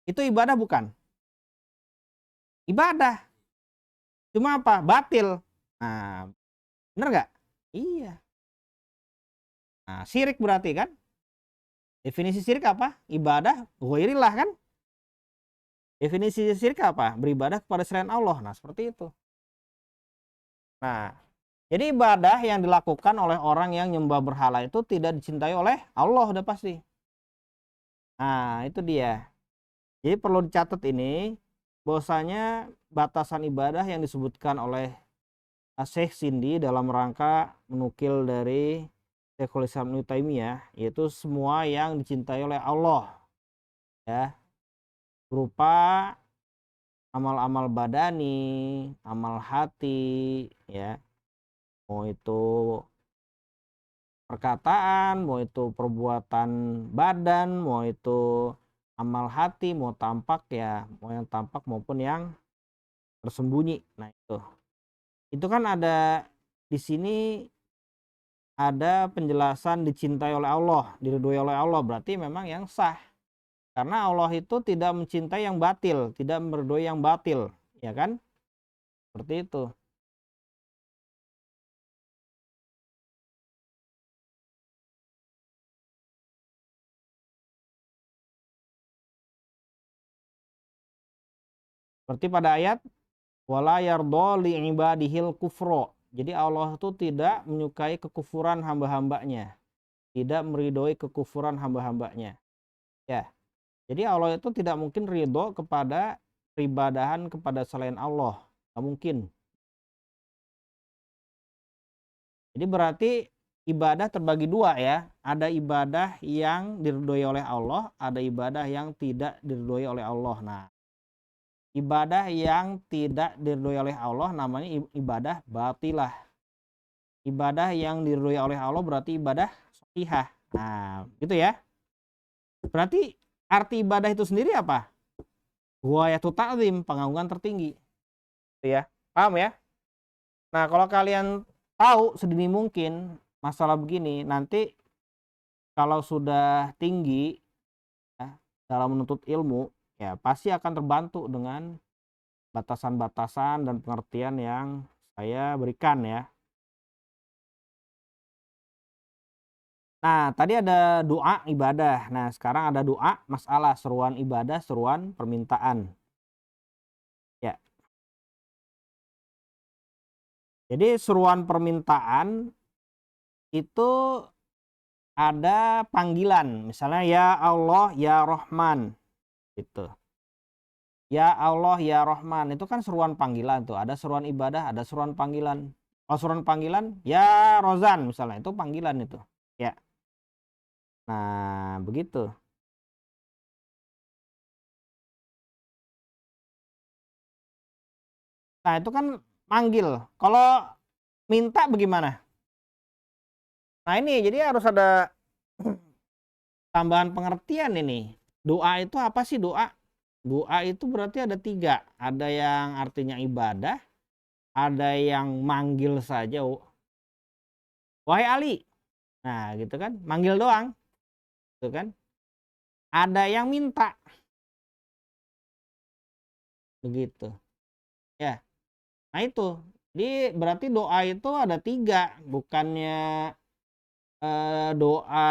itu ibadah bukan? Ibadah. Cuma apa? Batil. Nah, bener nggak? Iya. Nah, syirik berarti kan? Definisi syirik apa? Ibadah ghairillah kan? Definisi syirik apa? Beribadah kepada selain Allah. Nah, seperti itu. Nah, jadi ibadah yang dilakukan oleh orang yang nyembah berhala itu tidak dicintai oleh Allah udah pasti. Nah, itu dia. Jadi perlu dicatat ini bahwasanya batasan ibadah yang disebutkan oleh Syekh Sindi dalam rangka menukil dari Syekhul Islam Ibnu Taimiyah yaitu semua yang dicintai oleh Allah ya berupa amal-amal badani, amal hati ya, mau itu perkataan, mau itu perbuatan badan, mau itu amal hati, mau tampak ya, mau yang tampak maupun yang tersembunyi. Nah, itu kan ada di sini ada penjelasan dicintai oleh Allah, diridhoi oleh Allah, berarti memang yang sah. Karena Allah itu tidak mencintai yang batil, tidak meridhoi yang batil, ya kan? Seperti itu. Seperti pada ayat wala yardha li ibadihil kufra. Jadi Allah itu tidak menyukai kekufuran hamba-hambanya, tidak meridhoi kekufuran hamba-hambanya. Ya. Jadi Allah itu tidak mungkin ridho kepada peribadahan kepada selain Allah. Tidak mungkin. Jadi berarti ibadah terbagi dua ya. Ada ibadah yang diridhoi oleh Allah, ada ibadah yang tidak diridhoi oleh Allah. Nah, ibadah yang tidak diridhoi oleh Allah namanya ibadah batilah. Ibadah yang diridhoi oleh Allah berarti ibadah shahihah. Nah, gitu ya. Berarti arti ibadah itu sendiri apa? Ghayatu ta'zim, pengagungan tertinggi. Gitu ya. Paham ya? Nah, kalau kalian tahu sedini mungkin masalah begini, nanti kalau sudah tinggi ya, dalam menuntut ilmu, ya pasti akan terbantu dengan batasan-batasan dan pengertian yang saya berikan ya. Nah, tadi ada doa ibadah. Nah, sekarang ada doa masalah, seruan ibadah, seruan permintaan. Ya. Jadi seruan permintaan itu ada panggilan, misalnya ya Allah ya Rahman gitu. Ya Allah ya Rahman itu kan seruan panggilan tuh, ada seruan ibadah, ada seruan panggilan. Kalau seruan panggilan ya Rozan misalnya itu panggilan itu. Ya. Nah, begitu. Nah, itu kan manggil. Kalau minta bagaimana? Nah, ini jadi harus ada tambahan pengertian ini. Doa itu apa sih doa? Doa itu berarti ada tiga. Ada yang artinya ibadah, ada yang manggil saja. Wahai Ali. Nah, gitu kan. Manggil doang. Gitu kan. Ada yang minta. Begitu. Ya. Nah, itu. Jadi berarti doa itu ada tiga. Bukannya doa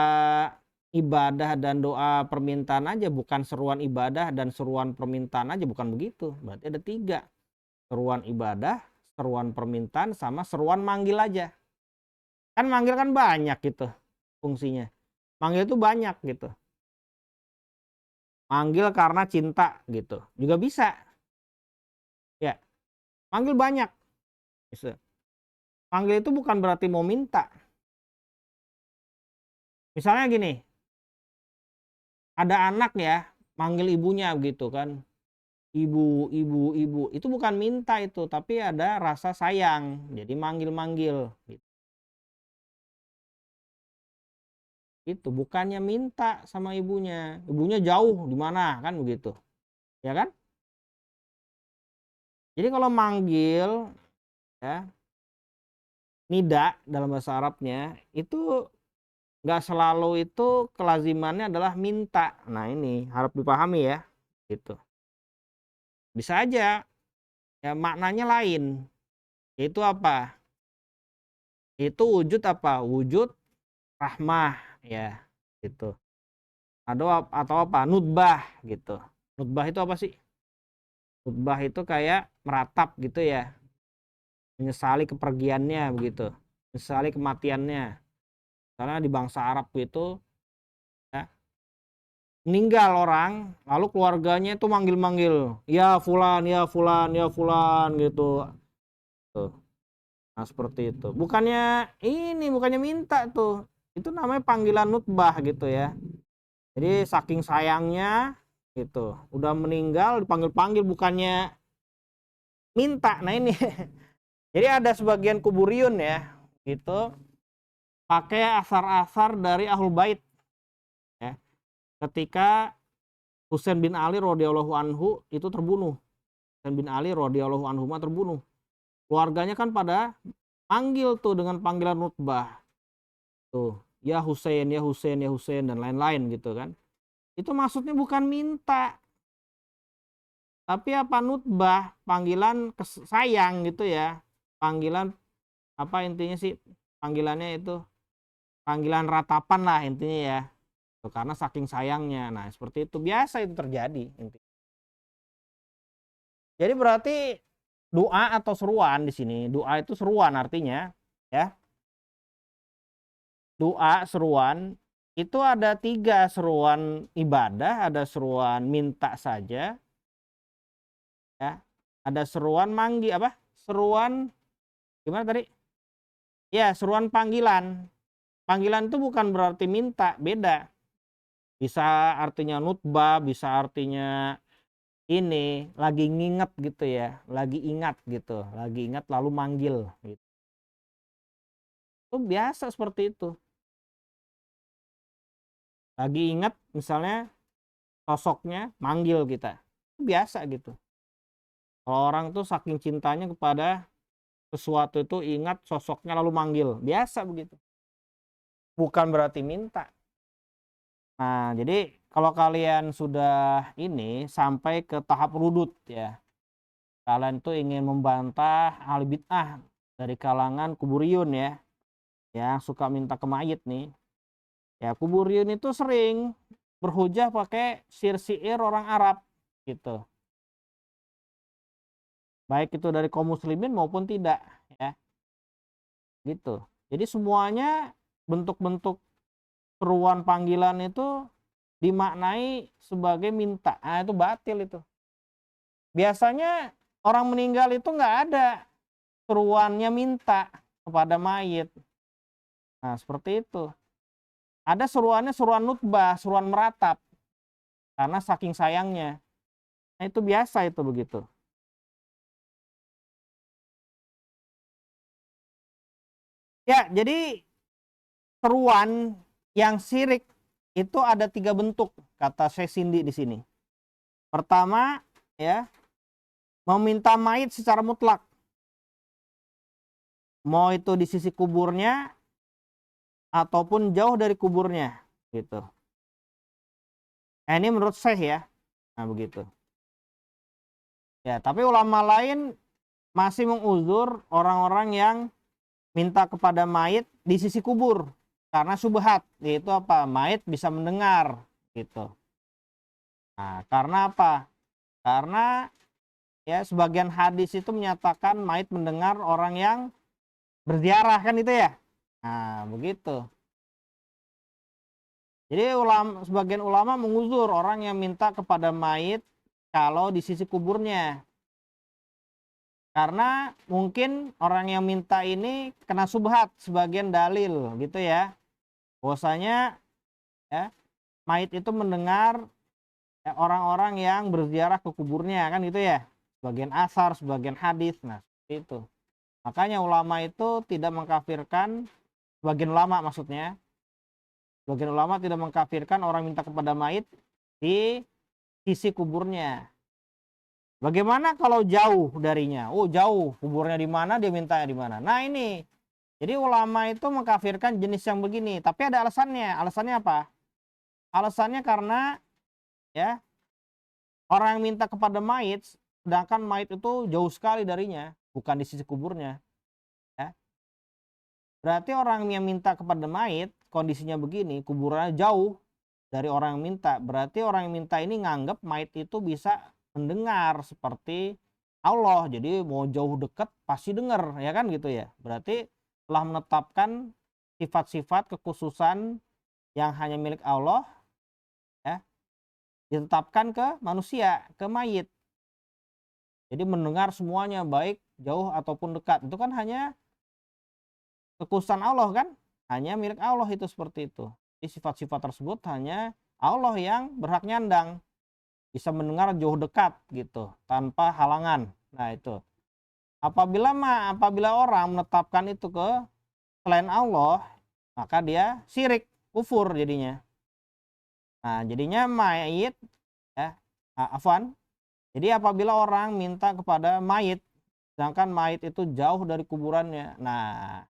ibadah dan doa permintaan aja, bukan seruan ibadah dan seruan permintaan aja, bukan begitu. Berarti ada tiga, seruan ibadah, seruan permintaan, sama seruan manggil aja. Kan manggil kan banyak gitu fungsinya. Manggil itu banyak gitu. Manggil karena cinta gitu juga bisa. Ya, manggil banyak. Bisa. Manggil itu bukan berarti mau minta. Misalnya gini, ada anak ya manggil ibunya gitu kan. Ibu, ibu, ibu. Itu bukan minta itu, tapi ada rasa sayang. Jadi manggil-manggil gitu. Itu bukannya minta sama ibunya. Ibunya jauh di mana kan begitu. Ya kan? Jadi kalau manggil ya, nida dalam bahasa Arabnya itu nggak selalu itu kelazimannya adalah minta. Nah, ini harap dipahami ya. Gitu. Bisa aja ya maknanya lain. Itu apa? Itu wujud apa? Wujud rahmah ya gitu. Atau apa? Nutbah gitu. Nutbah itu apa sih? Nutbah itu kayak meratap gitu ya. Menyesali kepergiannya begitu. Menyesali kematiannya. Karena di bangsa Arab itu ya, meninggal orang, lalu keluarganya itu manggil-manggil, ya fulan, ya fulan, ya fulan gitu. Tuh. Nah, seperti itu. Bukannya minta tuh. Itu namanya panggilan nutbah gitu ya. Jadi saking sayangnya gitu, udah meninggal dipanggil-panggil bukannya minta. Nah, ini. Jadi ada sebagian kuburiyun ya, gitu, pakai asar-asar dari Ahlul Bait ya. Ketika Husain bin Ali radhiyallahu anhu itu terbunuh. Husain bin Ali radhiyallahu anhu terbunuh. Keluarganya kan pada panggil tuh dengan panggilan nutbah. Tuh, ya Husain, ya Husain, ya Husain dan lain-lain gitu kan. Itu maksudnya bukan minta, tapi apa nutbah, panggilan sayang gitu ya. Panggilan apa intinya sih? Panggilannya itu panggilan ratapan lah intinya ya. Karena saking sayangnya. Nah, seperti itu biasa itu terjadi intinya. Jadi berarti doa atau seruan di sini, doa itu seruan artinya, ya. Doa seruan itu ada 3 seruan ibadah, ada seruan minta saja, ya. Ada seruan seruan gimana tadi? Ya, seruan panggilan. Panggilan itu bukan berarti minta, beda. Bisa artinya nutbah, bisa artinya ini lagi nginget gitu ya, lagi ingat gitu, lagi ingat lalu manggil gitu. Itu biasa seperti itu. Lagi ingat misalnya sosoknya manggil kita. Itu biasa gitu. Kalau orang tuh saking cintanya kepada sesuatu itu ingat sosoknya lalu manggil. Biasa begitu. Bukan berarti minta. Nah, jadi kalau kalian sudah ini sampai ke tahap rudut ya. Kalian tuh ingin membantah ahli bid'ah dari kalangan kuburiyun ya. Yang suka minta ke mayit nih. Ya, kuburiyun itu sering berhujah pakai syair orang Arab gitu. Baik itu dari kaum muslimin maupun tidak ya. Gitu. Jadi semuanya bentuk-bentuk seruan panggilan itu dimaknai sebagai minta. Nah, itu batil itu. Biasanya orang meninggal itu nggak ada seruannya minta kepada mayit. Nah, seperti itu. Ada seruannya seruan nutbah, seruan meratap. Karena saking sayangnya. Nah, itu biasa itu begitu. Ya, jadi seruan yang syirik itu ada 3 bentuk, kata Syekh Sindi di sini. Pertama, ya, meminta mayit secara mutlak. Mau itu di sisi kuburnya ataupun jauh dari kuburnya, gitu. Nah, ini menurut Syekh ya. Nah, begitu. Ya, tapi ulama lain masih menguzur orang-orang yang minta kepada mayit di sisi kubur karena subhat, yaitu apa? Mayit bisa mendengar, gitu. Nah, karena apa? Karena ya sebagian hadis itu menyatakan mayit mendengar orang yang berziarah kan itu ya. Nah, begitu. Jadi sebagian ulama menguzur orang yang minta kepada mayit kalau di sisi kuburnya. Karena mungkin orang yang minta ini kena subhat sebagian dalil gitu ya. Bahwasanya ya mayit itu mendengar ya, orang-orang yang berziarah ke kuburnya kan gitu ya. Sebagian asar, sebagian hadis. Nah, seperti itu. Makanya ulama itu tidak mengkafirkan, sebagian ulama maksudnya, sebagian ulama tidak mengkafirkan orang minta kepada mayit di sisi kuburnya. Bagaimana kalau jauh darinya? Oh, jauh, kuburnya di mana, dia mintanya di mana. Nah, ini. Jadi ulama itu mengkafirkan jenis yang begini, tapi ada alasannya. Alasannya apa? Alasannya karena ya, orang yang minta kepada mayit, sedangkan mayit itu jauh sekali darinya, bukan di sisi kuburnya, ya. Berarti orang yang minta kepada mayit, kondisinya begini, kuburannya jauh dari orang yang minta. Berarti orang yang minta ini nganggap mayit itu bisa mendengar seperti Allah. Jadi mau jauh dekat pasti dengar, ya kan gitu ya. Berarti telah menetapkan sifat-sifat kekhususan yang hanya milik Allah, ya, ditetapkan ke manusia, ke mayit. Jadi mendengar semuanya baik jauh ataupun dekat. Itu kan hanya kekhususan Allah kan? Hanya milik Allah itu seperti itu. Jadi sifat-sifat tersebut hanya Allah yang berhak nyandang. Bisa mendengar jauh dekat gitu, tanpa halangan. Nah, itu. Apabila orang menetapkan itu ke selain Allah, maka dia syirik, kufur jadinya. Nah, jadinya mayit ya, afwan. Jadi apabila orang minta kepada mayit sedangkan mayit itu jauh dari kuburannya. Nah,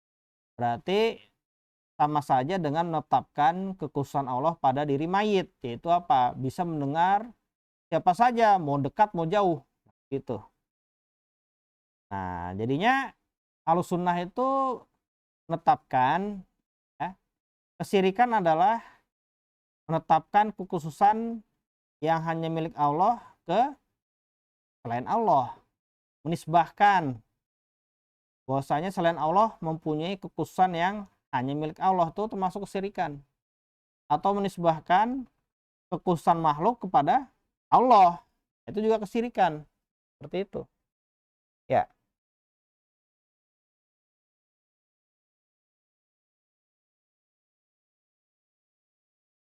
berarti sama saja dengan menetapkan kekhususan Allah pada diri mayit, yaitu apa? Bisa mendengar siapa saja, mau dekat mau jauh, gitu. Nah, jadinya Ahlussunnah itu menetapkan ya, kesyirikan adalah menetapkan kekhususan yang hanya milik Allah ke selain Allah, menisbahkan bahwasanya selain Allah mempunyai kekhususan yang hanya milik Allah, tuh termasuk kesyirikan. Atau menisbahkan kekhususan makhluk kepada Allah, itu juga kesyirikan. Seperti itu. Ya.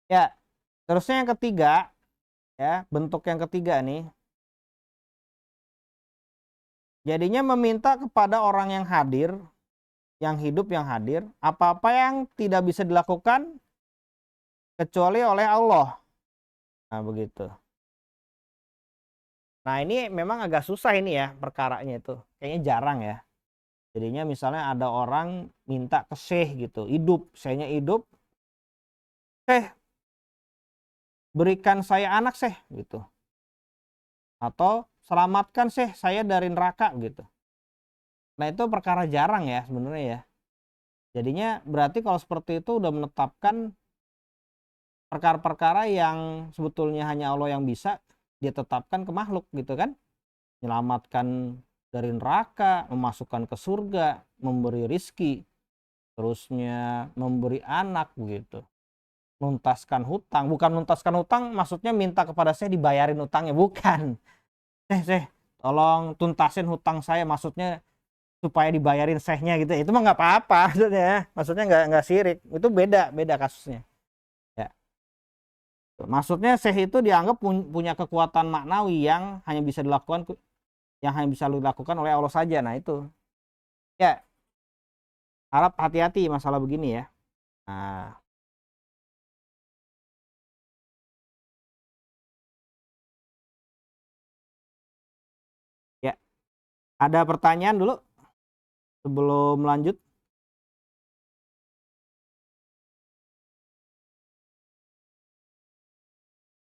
Ya. Terusnya yang ketiga, ya, bentuk yang ketiga nih. Jadinya meminta kepada orang yang hadir, yang hidup yang hadir, apa-apa yang tidak bisa dilakukan kecuali oleh Allah. Nah, begitu. Nah, ini memang agak susah ini ya perkaranya itu. Kayaknya jarang ya. Jadinya misalnya ada orang minta ke syekh gitu, hidup, syekhnya hidup, syekh berikan saya anak syekh gitu. Atau selamatkan syekh saya dari neraka gitu. Nah, itu perkara jarang ya sebenarnya ya. Jadinya berarti kalau seperti itu udah menetapkan perkara-perkara yang sebetulnya hanya Allah yang bisa dia tetapkan ke makhluk gitu kan. Menyelamatkan dari neraka, memasukkan ke surga, memberi rizki, terusnya memberi anak gitu. Nuntaskan hutang, bukan nuntaskan hutang maksudnya minta kepada saya dibayarin hutangnya, bukan. Tolong tuntasin hutang saya, maksudnya supaya dibayarin sehnya gitu. Itu mah nggak apa-apa maksudnya nggak sirik. Itu beda kasusnya. Ya. Maksudnya seh itu dianggap punya kekuatan maknawi yang hanya bisa dilakukan oleh Allah saja. Nah, itu. Ya, harap hati-hati masalah begini ya. Nah, ya. Ada pertanyaan dulu sebelum lanjut?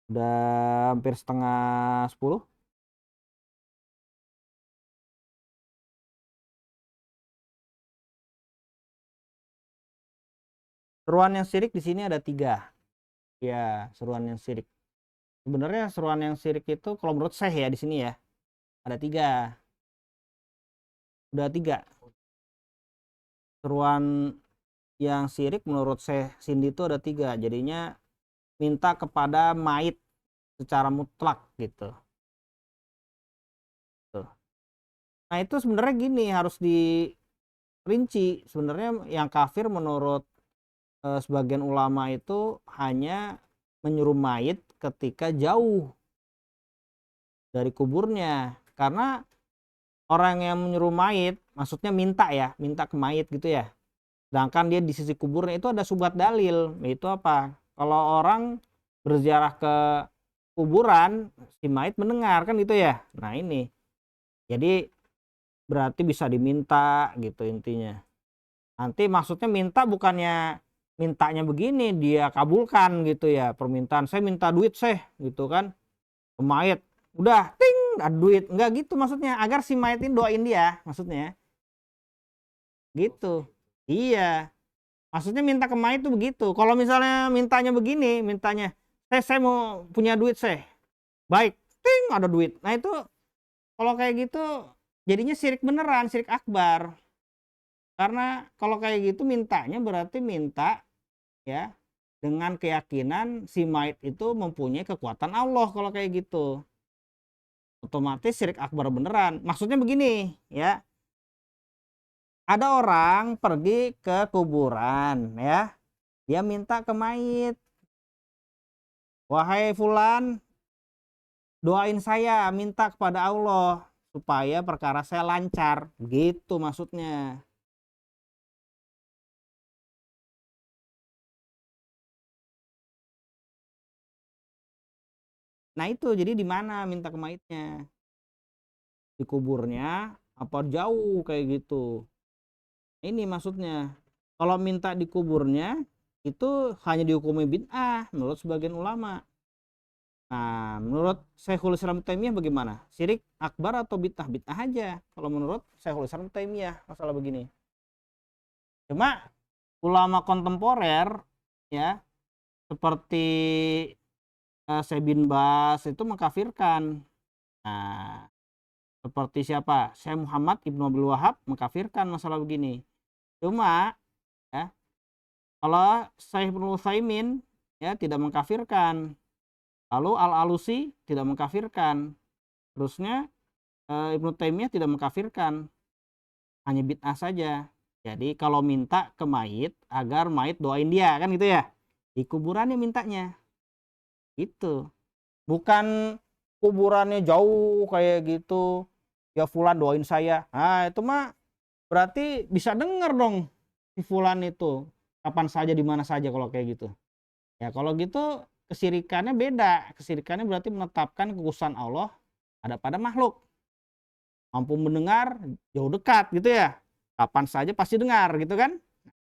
Udah hampir setengah 10. Seruan yang syirik di sini ada 3. Ya, seruan yang syirik. Sebenarnya seruan yang syirik itu kalau menurut saya ya di sini ya ada 3. Udah 3. Seruan yang syirik menurut saya Cindy itu ada 3. Jadinya minta kepada mayit secara mutlak gitu. Tuh. Nah, itu sebenarnya gini harus dirinci. Sebenarnya yang kafir menurut sebagian ulama itu hanya menyuruh mayit ketika jauh dari kuburnya. Karena orang yang menyuruh mayit maksudnya minta ke mayit gitu ya. Sedangkan dia di sisi kuburnya itu ada subhat dalil. Itu apa? Kalau orang berziarah ke kuburan, si mayit mendengar kan gitu ya. Nah, ini. Jadi berarti bisa diminta gitu intinya. Nanti maksudnya minta bukannya mintanya begini dia kabulkan gitu ya. Permintaan saya minta duit gitu kan. Ke mayit. Udah ting ada duit. Enggak gitu maksudnya. Agar si mayit ini doain dia maksudnya. Gitu. Iya. Maksudnya minta ke mayit tuh begitu. Kalau misalnya mintanya begini, saya mau punya duit baik, ting ada duit. Nah, itu kalau kayak gitu jadinya syirik beneran, syirik akbar. Karena kalau kayak gitu mintanya berarti minta ya dengan keyakinan si mayit itu mempunyai kekuatan Allah. Kalau kayak gitu otomatis syirik akbar beneran. Maksudnya begini ya, ada orang pergi ke kuburan ya, dia minta ke mayit, wahai fulan, doain saya, minta kepada Allah supaya perkara saya lancar, gitu maksudnya. Nah, itu jadi di mana minta ke mayitnya? Di kuburnya apa jauh kayak gitu? Ini maksudnya. Kalau minta di kuburnya itu hanya dihukumi bid'ah menurut sebagian ulama. Nah, menurut Syekhul Islam Taimiyah bagaimana? Syirik akbar atau bid'ah? Bid'ah aja. Kalau menurut Syekhul Islam Taimiyah masalah begini. Cuma ulama kontemporer ya seperti Syekh bin Bas itu mengkafirkan. Nah, Seperti siapa? Syekh Muhammad Ibnu Abdul Wahab mengkafirkan masalah begini. Cuma ya, kalau Syekh Ibnu Utsaimin ya tidak mengkafirkan. Lalu Al-Alusi tidak mengkafirkan. Terusnya Ibnu Taimiyah tidak mengkafirkan. Hanya bid'ah saja. Jadi kalau minta ke mayit agar mayit doain dia kan gitu ya. Di kuburannya mintanya. Itu. Bukan kuburannya jauh kayak gitu. Ya fulan doain saya. Nah, itu mah berarti bisa denger dong si fulan itu kapan saja di mana saja kalau kayak gitu. Ya kalau gitu kesirikannya beda. Kesirikannya berarti menetapkan kekhususan Allah ada pada makhluk. Mampu mendengar jauh dekat gitu ya. Kapan saja pasti dengar gitu kan?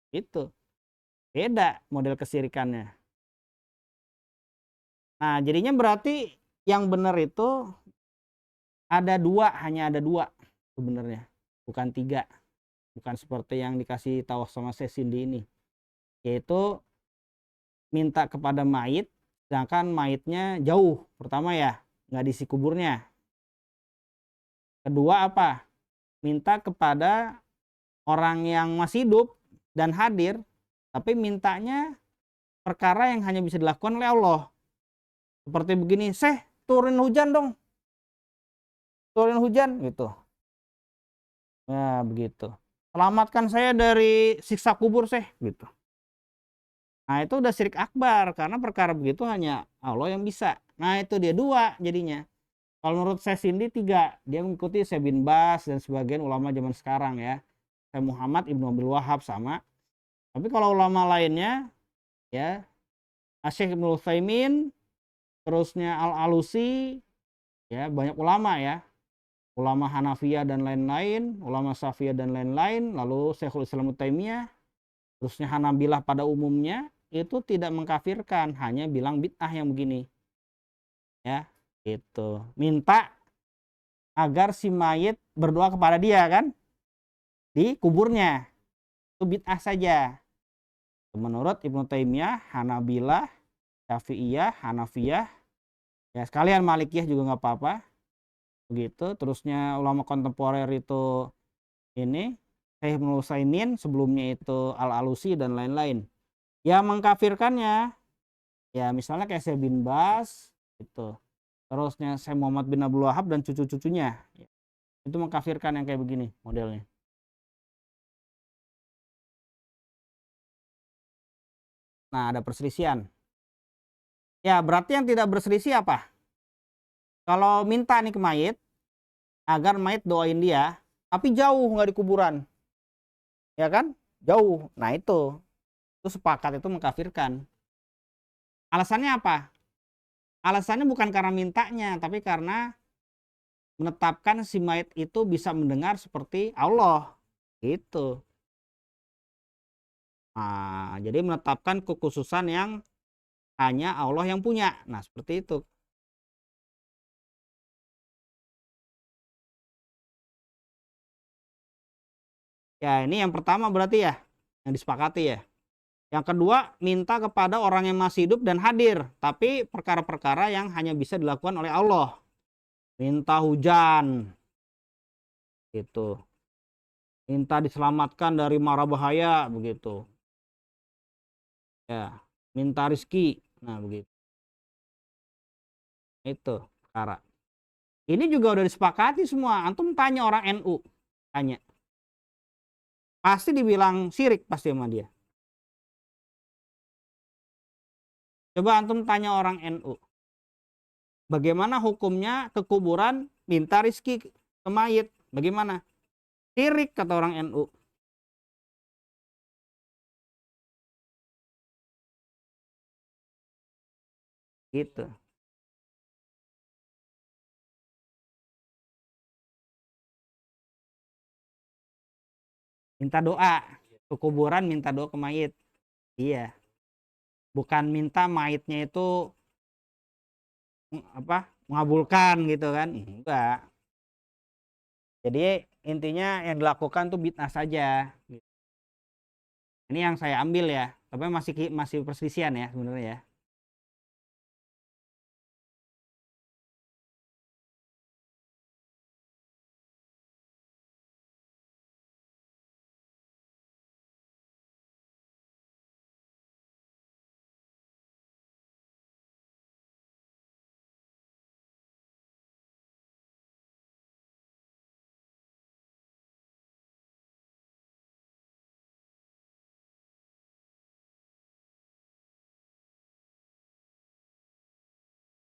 Itu. Beda model kesirikannya. Nah, jadinya berarti yang benar itu ada dua, hanya ada dua sebenarnya. Bukan tiga. Bukan seperti yang dikasih tahu sama Cindy ini. Yaitu minta kepada mayit, sedangkan mayitnya jauh. Pertama ya, nggak diisi kuburnya. Kedua apa? Minta kepada orang yang masih hidup dan hadir, tapi mintanya perkara yang hanya bisa dilakukan oleh Allah. Seperti begini, turunin hujan dong. Turunin hujan gitu. Ya, begitu. Selamatkan saya dari siksa kubur, gitu. Nah, itu udah syirik akbar karena perkara begitu hanya Allah yang bisa. Nah, itu dia dua jadinya. Kalau menurut saya Cindy tiga, dia mengikuti Syekh bin Bas dan sebagian ulama zaman sekarang ya. Syekh Muhammad Ibnu Abdul Wahab sama. Tapi kalau ulama lainnya ya, Syekh Ibnu Utsaimin, terusnya Al-Alusi, ya banyak ulama ya. Ulama Hanafiyah dan lain-lain, ulama Syafi'iyah dan lain-lain, lalu Syekhul Islam Taimiyah, terusnya Hanabilah pada umumnya itu tidak mengkafirkan, hanya bilang bid'ah yang begini. Ya, itu. Minta agar si mayit berdoa kepada dia kan di kuburnya. Itu bid'ah saja. Menurut Ibnu Taimiyah, Hanabilah, Syafi'iyah, Hanafiyah, ya sekalian Malikiyah juga nggak apa-apa. Begitu. Terusnya ulama kontemporer itu ini Syekh Ibnu Utsaimin, sebelumnya itu Al-Alusi dan lain-lain. Ya mengkafirkannya ya misalnya kayak Syekh bin Bas itu. Terusnya Syekh Muhammad bin Abdul Wahab dan cucu-cucunya. Itu mengkafirkan yang kayak begini modelnya. Nah, ada perselisihan. Ya, berarti yang tidak berselisih apa? Kalau minta nih ke mayit agar mayit doain dia, tapi jauh nggak di kuburan. Ya kan? Jauh. Nah, itu sepakat itu mengkafirkan. Alasannya apa? Alasannya bukan karena mintanya, tapi karena menetapkan si mayit itu bisa mendengar seperti Allah. Itu. Nah, jadi menetapkan kekhususan yang hanya Allah yang punya. Nah, seperti itu. Ya, ini yang pertama berarti ya, yang disepakati ya. Yang kedua, minta kepada orang yang masih hidup dan hadir, tapi perkara-perkara yang hanya bisa dilakukan oleh Allah. Minta hujan, gitu. Minta diselamatkan dari mara bahaya, begitu. Ya, minta rizki, nah begitu. Itu perkara. Ini juga udah disepakati semua. Antum tanya orang NU, tanya. Pasti dibilang syirik pasti sama dia. Coba antum tanya orang NU. Bagaimana hukumnya ke kuburan minta rizki ke mayit? Bagaimana? Syirik kata orang NU. Gitu. Minta doa ke kuburan, minta doa ke mayit. Iya. Bukan minta mayitnya itu apa? Mengabulkan gitu kan? Enggak. Jadi intinya yang dilakukan tuh bid'ah saja. Ini yang saya ambil ya. Tapi masih masih perselisihan ya sebenarnya ya.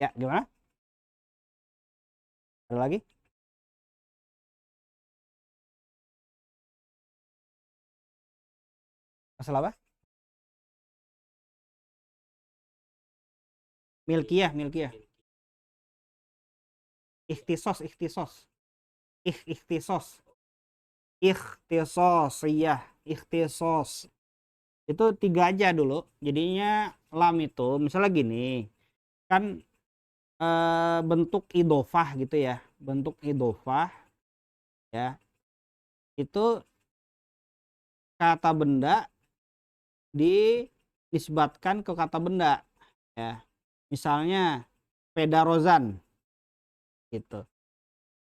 Ya, gimana? Ada lagi? Masalah apa? Milkiyah, milkiyah. Ikhtisos, ikhtisos. Ikhtisos. Ikhtisos, iya. Ikhtisos. Itu tiga aja dulu. Jadinya lam itu, misalnya gini. Kan bentuk idofah gitu ya. Bentuk idofah ya. Itu kata benda dinisbatkan ke kata benda ya. Misalnya sepeda rozan gitu.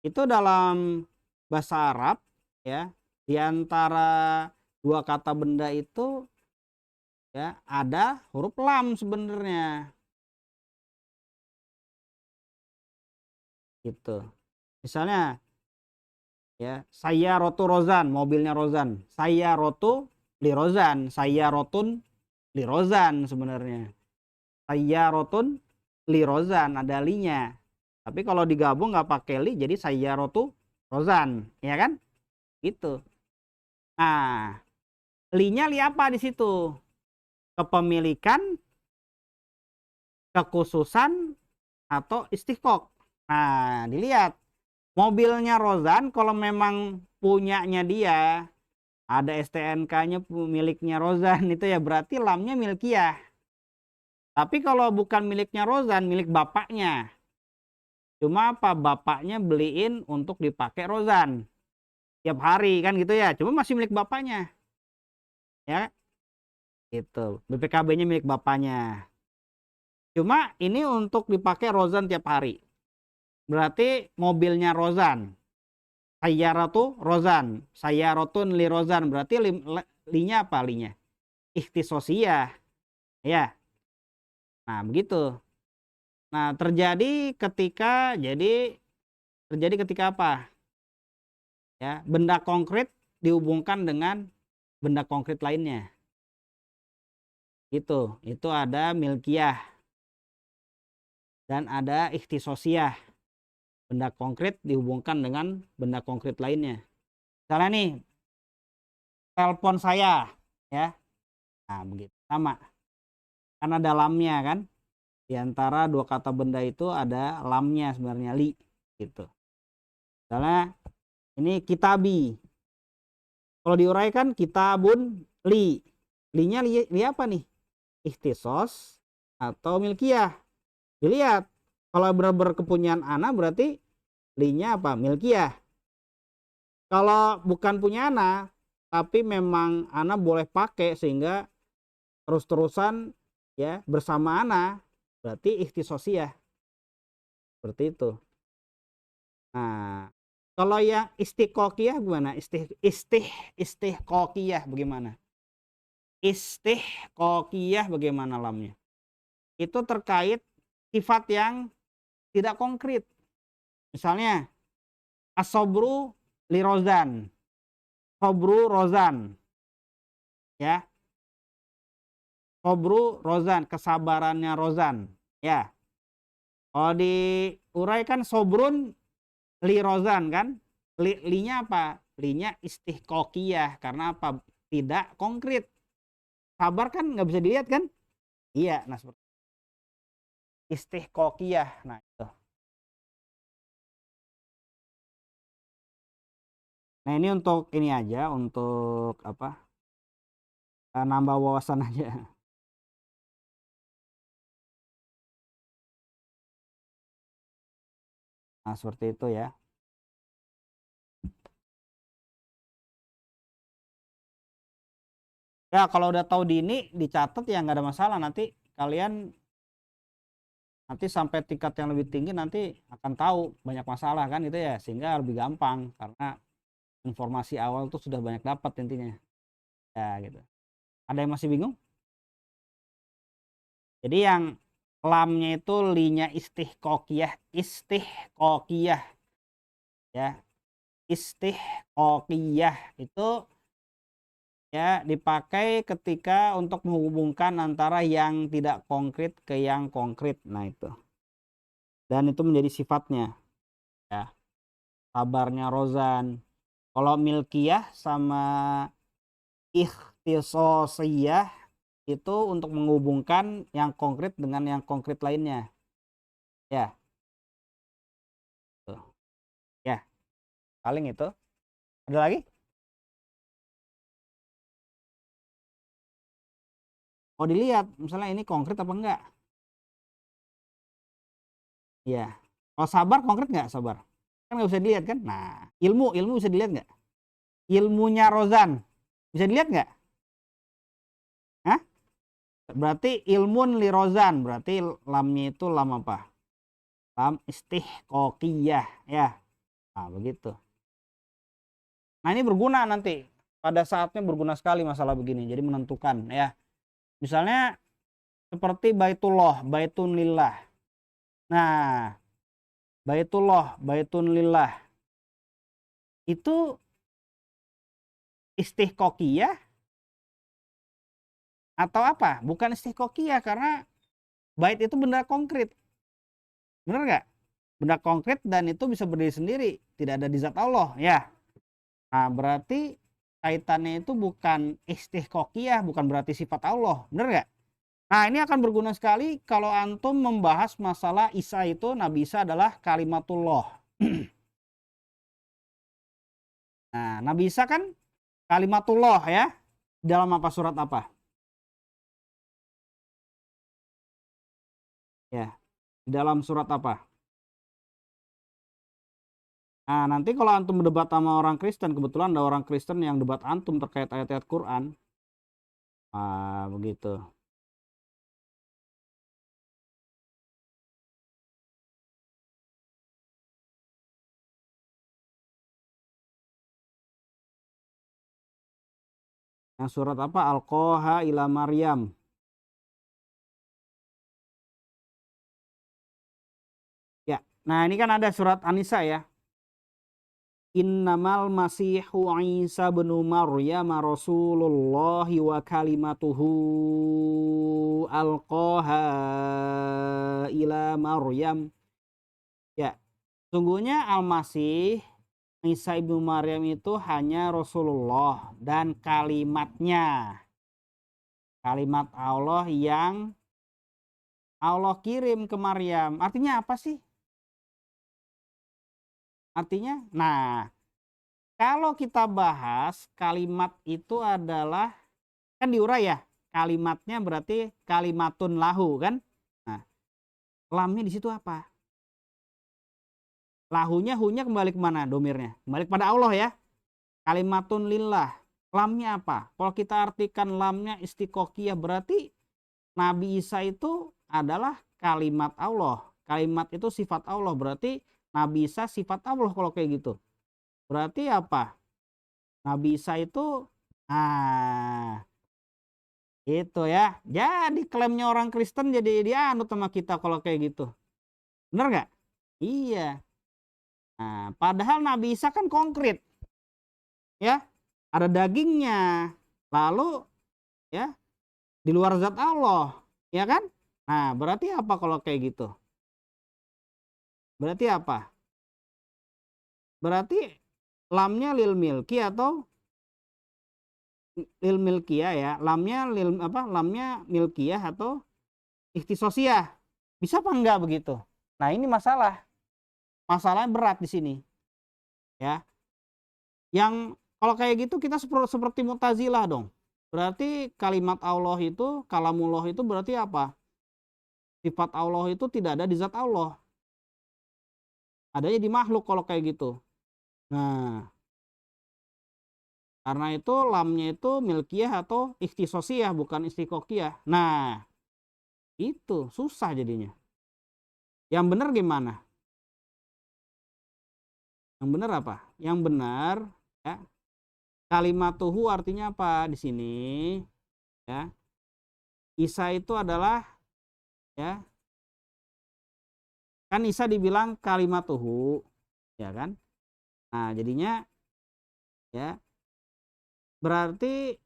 Itu dalam bahasa Arab ya, di antara dua kata benda itu ya ada huruf lam sebenarnya gitu. Misalnya ya, saya rotu rozan, mobilnya rozan. Saya rotu li rozan, saya rotun li rozan sebenarnya. Saya rotun li rozan ada linya. Tapi kalau digabung nggak pakai li jadi saya rotu rozan, ya kan? Gitu. Nah, linya li apa di situ? Kepemilikan, kekhususan, atau istiqok. Nah, dilihat mobilnya Rozan kalau memang punyanya dia, ada STNK-nya miliknya Rozan itu ya berarti lamnya milkiyah. Tapi kalau bukan miliknya Rozan, milik bapaknya. Cuma apa bapaknya beliin untuk dipakai Rozan tiap hari kan gitu ya. Cuma masih milik bapaknya. Ya, itu. BPKB-nya milik bapaknya. Cuma ini untuk dipakai Rozan tiap hari. Berarti mobilnya Rozan. Sayyaratu Rozan. Sayyarotun li Rozan. Berarti linya apa linya? Ikhtisosiyah. Ya. Nah, begitu. Nah, terjadi ketika apa? Ya, benda konkret dihubungkan dengan benda konkret lainnya. Itu ada milkiyah dan ada ikhtisosiyah. Benda konkret dihubungkan dengan benda konkret lainnya. Misalnya nih, telepon saya, ya. Nah, begitu. Sama. Karena dalamnya kan, di antara dua kata benda itu ada lamnya sebenarnya li gitu. Misalnya ini kitabi. Kalau diuraikan kitabun li. Linya li apa nih? Ikhtisos atau milkiyah. Dilihat. Kalau benar-benar kepunyaan ana berarti linya apa? Milkiyah. Kalau bukan punya ana, tapi memang ana boleh pakai sehingga terus-terusan ya bersama ana, berarti ikhtisosiyah. Seperti itu. Nah, kalau yang istiqoqiyah gimana? Istiqoqiyah bagaimana? Istiqoqiyah bagaimana lamnya? Itu terkait sifat yang tidak konkret. Misalnya asobru li rozan, sobru rozan, ya, sobru rozan, kesabarannya rozan, ya. Kalau diuraikan sobrun li rozan kan, linya apa? Linya istihqoqiyah karena apa? Tidak konkret. Sabar kan nggak bisa dilihat kan? Iya, nah seperti istihqoqiyah. Nah itu. Nah ini untuk ini aja, untuk apa? Nambah wawasan aja. Nah seperti itu ya. Ya kalau udah tahu dini dicatat ya nggak ada masalah. Nanti sampai tingkat yang lebih tinggi nanti akan tahu banyak masalah kan gitu ya, sehingga lebih gampang karena informasi awal tuh sudah banyak dapat intinya. Ya gitu. Ada yang masih bingung? Jadi yang lamnya itu linya istihqoqiyah, istihqoqiyah ya. Istihqoqiyah itu ya dipakai ketika untuk menghubungkan antara yang tidak konkret ke yang konkret. Nah, itu. dan itu menjadi sifatnya, ya. Sabarnya Rozan. Kalau milkiyah sama ikhtisosiyah itu untuk menghubungkan yang konkret dengan yang konkret lainnya, ya. Tuh. Ya, paling itu. Ada lagi? Oh, dilihat misalnya ini konkret apa enggak. Iya. Kalau sabar konkret nggak sabar? Kan nggak bisa dilihat kan? Nah, ilmu bisa dilihat nggak? Ilmunya Rozan bisa dilihat nggak? Hah? Berarti ilmun li Rozan, berarti lamnya itu lam apa? Lam istihqaqiyah, ya. Nah, begitu. Nah, ini berguna nanti. Pada saatnya berguna sekali masalah begini. Jadi menentukan, ya. Misalnya seperti baitullah, baitun lillah. Nah, baitullah, baitun lillah. Itu istihqaqiyah atau apa? Bukan istihqaqiyah karena bait itu benda konkret. Benar nggak? Benda konkret dan itu bisa berdiri sendiri, tidak ada di zat Allah, ya. Nah, berarti kaitannya itu bukan istihqaqiyah, bukan berarti sifat Allah, benar nggak? Nah, ini akan berguna sekali kalau antum membahas masalah Isa itu, Nabi Isa adalah kalimatullah. Nah, Nabi Isa kan kalimatullah, ya. Dalam apa, surat apa? Ya, dalam surat apa? Nah, nanti kalau antum berdebat sama orang Kristen, kebetulan ada orang Kristen yang debat antum terkait ayat-ayat Quran. Begitu. Yang surat apa? Al-Qoha ila Maryam. Ya. Nah, ini kan ada surat An-Nisa, ya. Innamal masihu Isa bin Maryam Rasulullah wa kalimatuhu alqaha ila Maryam. Ya, sungguhnya Al-Masih Isa ibnu Maryam itu hanya Rasulullah dan kalimatnya. Kalimat Allah yang Allah kirim ke Maryam. Artinya apa sih? Artinya, nah, kalau kita bahas kalimat itu adalah kan diurai ya. Kalimatnya berarti kalimatun lahu kan? Nah, lamnya di situ apa? Lahunya, hunya kembali kemana domirnya? Kembali kepada Allah, ya. Kalimatun lillah. Lamnya apa? Kalau kita artikan lamnya istiqoqiyah berarti Nabi Isa itu adalah kalimat Allah. Kalimat itu sifat Allah, berarti Nabi Isa sifat Allah kalau kayak gitu. Berarti apa? Nabi Isa itu itu, ya. Jadi klaimnya orang Kristen jadi dianut sama kita kalau kayak gitu. Bener nggak? Iya. Nah, padahal Nabi Isa kan konkret, ya. Ada dagingnya. Lalu, ya, di luar zat Allah, ya kan? Nah, berarti apa kalau kayak gitu? Berarti apa? Berarti lamnya lil milki atau lil milkiyah, ya. Lamnya lil apa? Lamnya milkiyah atau ikhtisosiyah. Bisa apa enggak begitu? Nah, ini masalah. Masalahnya berat di sini, ya. Yang kalau kayak gitu kita seperti Mu'tazilah dong. Berarti kalimat Allah itu, kalamullah itu berarti apa? Sifat Allah itu tidak ada di zat Allah. Adanya di makhluk kalau kayak gitu. Nah, karena itu lamnya itu milkiyah atau ikhtisosiyah, bukan istiqoqiyah. Nah, itu susah jadinya. Yang benar gimana? Yang benar apa? Yang benar, ya. Kalimatuhu artinya apa di sini? Ya. Isa itu adalah, ya. Kan Isa dibilang kalimatuhu, ya kan? Nah, jadinya, ya, berarti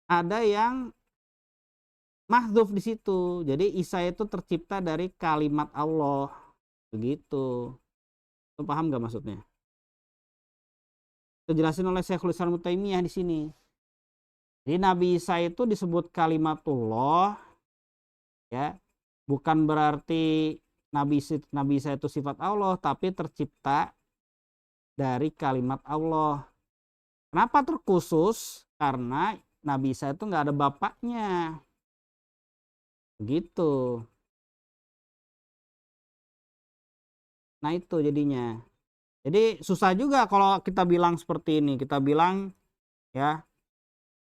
ada yang mahdzuf di situ. Jadi Isa itu tercipta dari kalimat Allah. Begitu. Lu paham nggak maksudnya? Dijelasin oleh Syekhul Islam Ibnu Taimiyah di sini. Jadi Nabi Isa itu disebut kalimatullah, ya, bukan berarti Nabi Isa itu sifat Allah, tapi tercipta dari kalimat Allah. Kenapa terkhusus? Karena Nabi Isa itu nggak ada bapaknya. Begitu. Nah itu jadinya. Jadi susah juga kalau kita bilang seperti ini. Kita bilang ya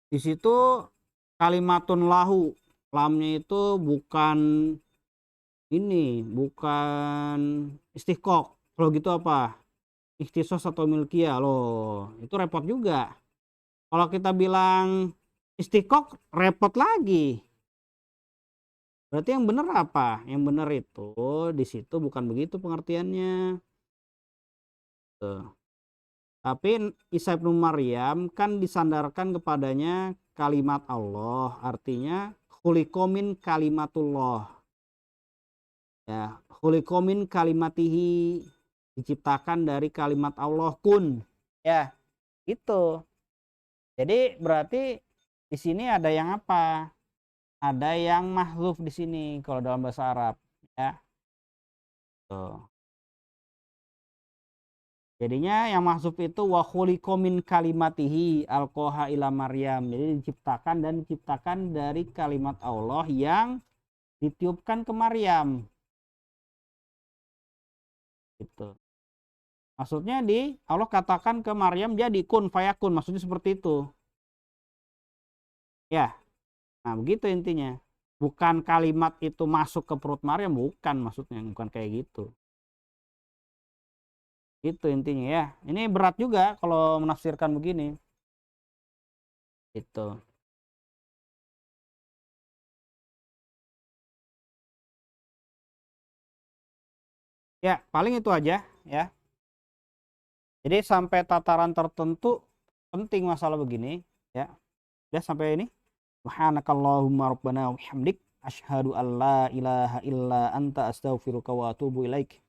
di situ kalimatun lahu. Lamnya itu bukan ini, bukan istiqok. Kalau gitu apa? Ikhtisos atau milkiyah loh. Itu repot juga. Kalau kita bilang istiqok repot lagi. Berarti yang benar apa? Yang benar itu di situ bukan begitu pengertiannya. Tuh. Tapi Isa bin Maryam kan disandarkan kepadanya kalimat Allah, artinya khuliqomin kalimatullah. Ya, khuliqomin kalimatihi, diciptakan dari kalimat Allah kun. Ya, itu. Jadi berarti di sini ada yang apa? Ada yang mahzuf di sini kalau dalam bahasa Arab, ya. Tuh. Jadinya yang mahzuf itu wa khuliqa min kalimatihi alqaha ila Maryam. Jadi diciptakan dari kalimat Allah yang ditiupkan ke Maryam. Gitu. Maksudnya Allah katakan ke Maryam jadi kun fayakun, maksudnya seperti itu. Ya. Nah, begitu intinya. Bukan kalimat itu masuk ke perut Maryam, bukan maksudnya, bukan kayak gitu. Itu intinya ya. Ini berat juga kalau menafsirkan begini. Itu. Ya, paling itu aja ya. Jadi sampai tataran tertentu penting masalah begini ya. Udah sampai ini. Subhanakallahumma rabbana wa bihamdik asyhadu an la ilaha illa anta astaghfiruka wa atubu ilaik.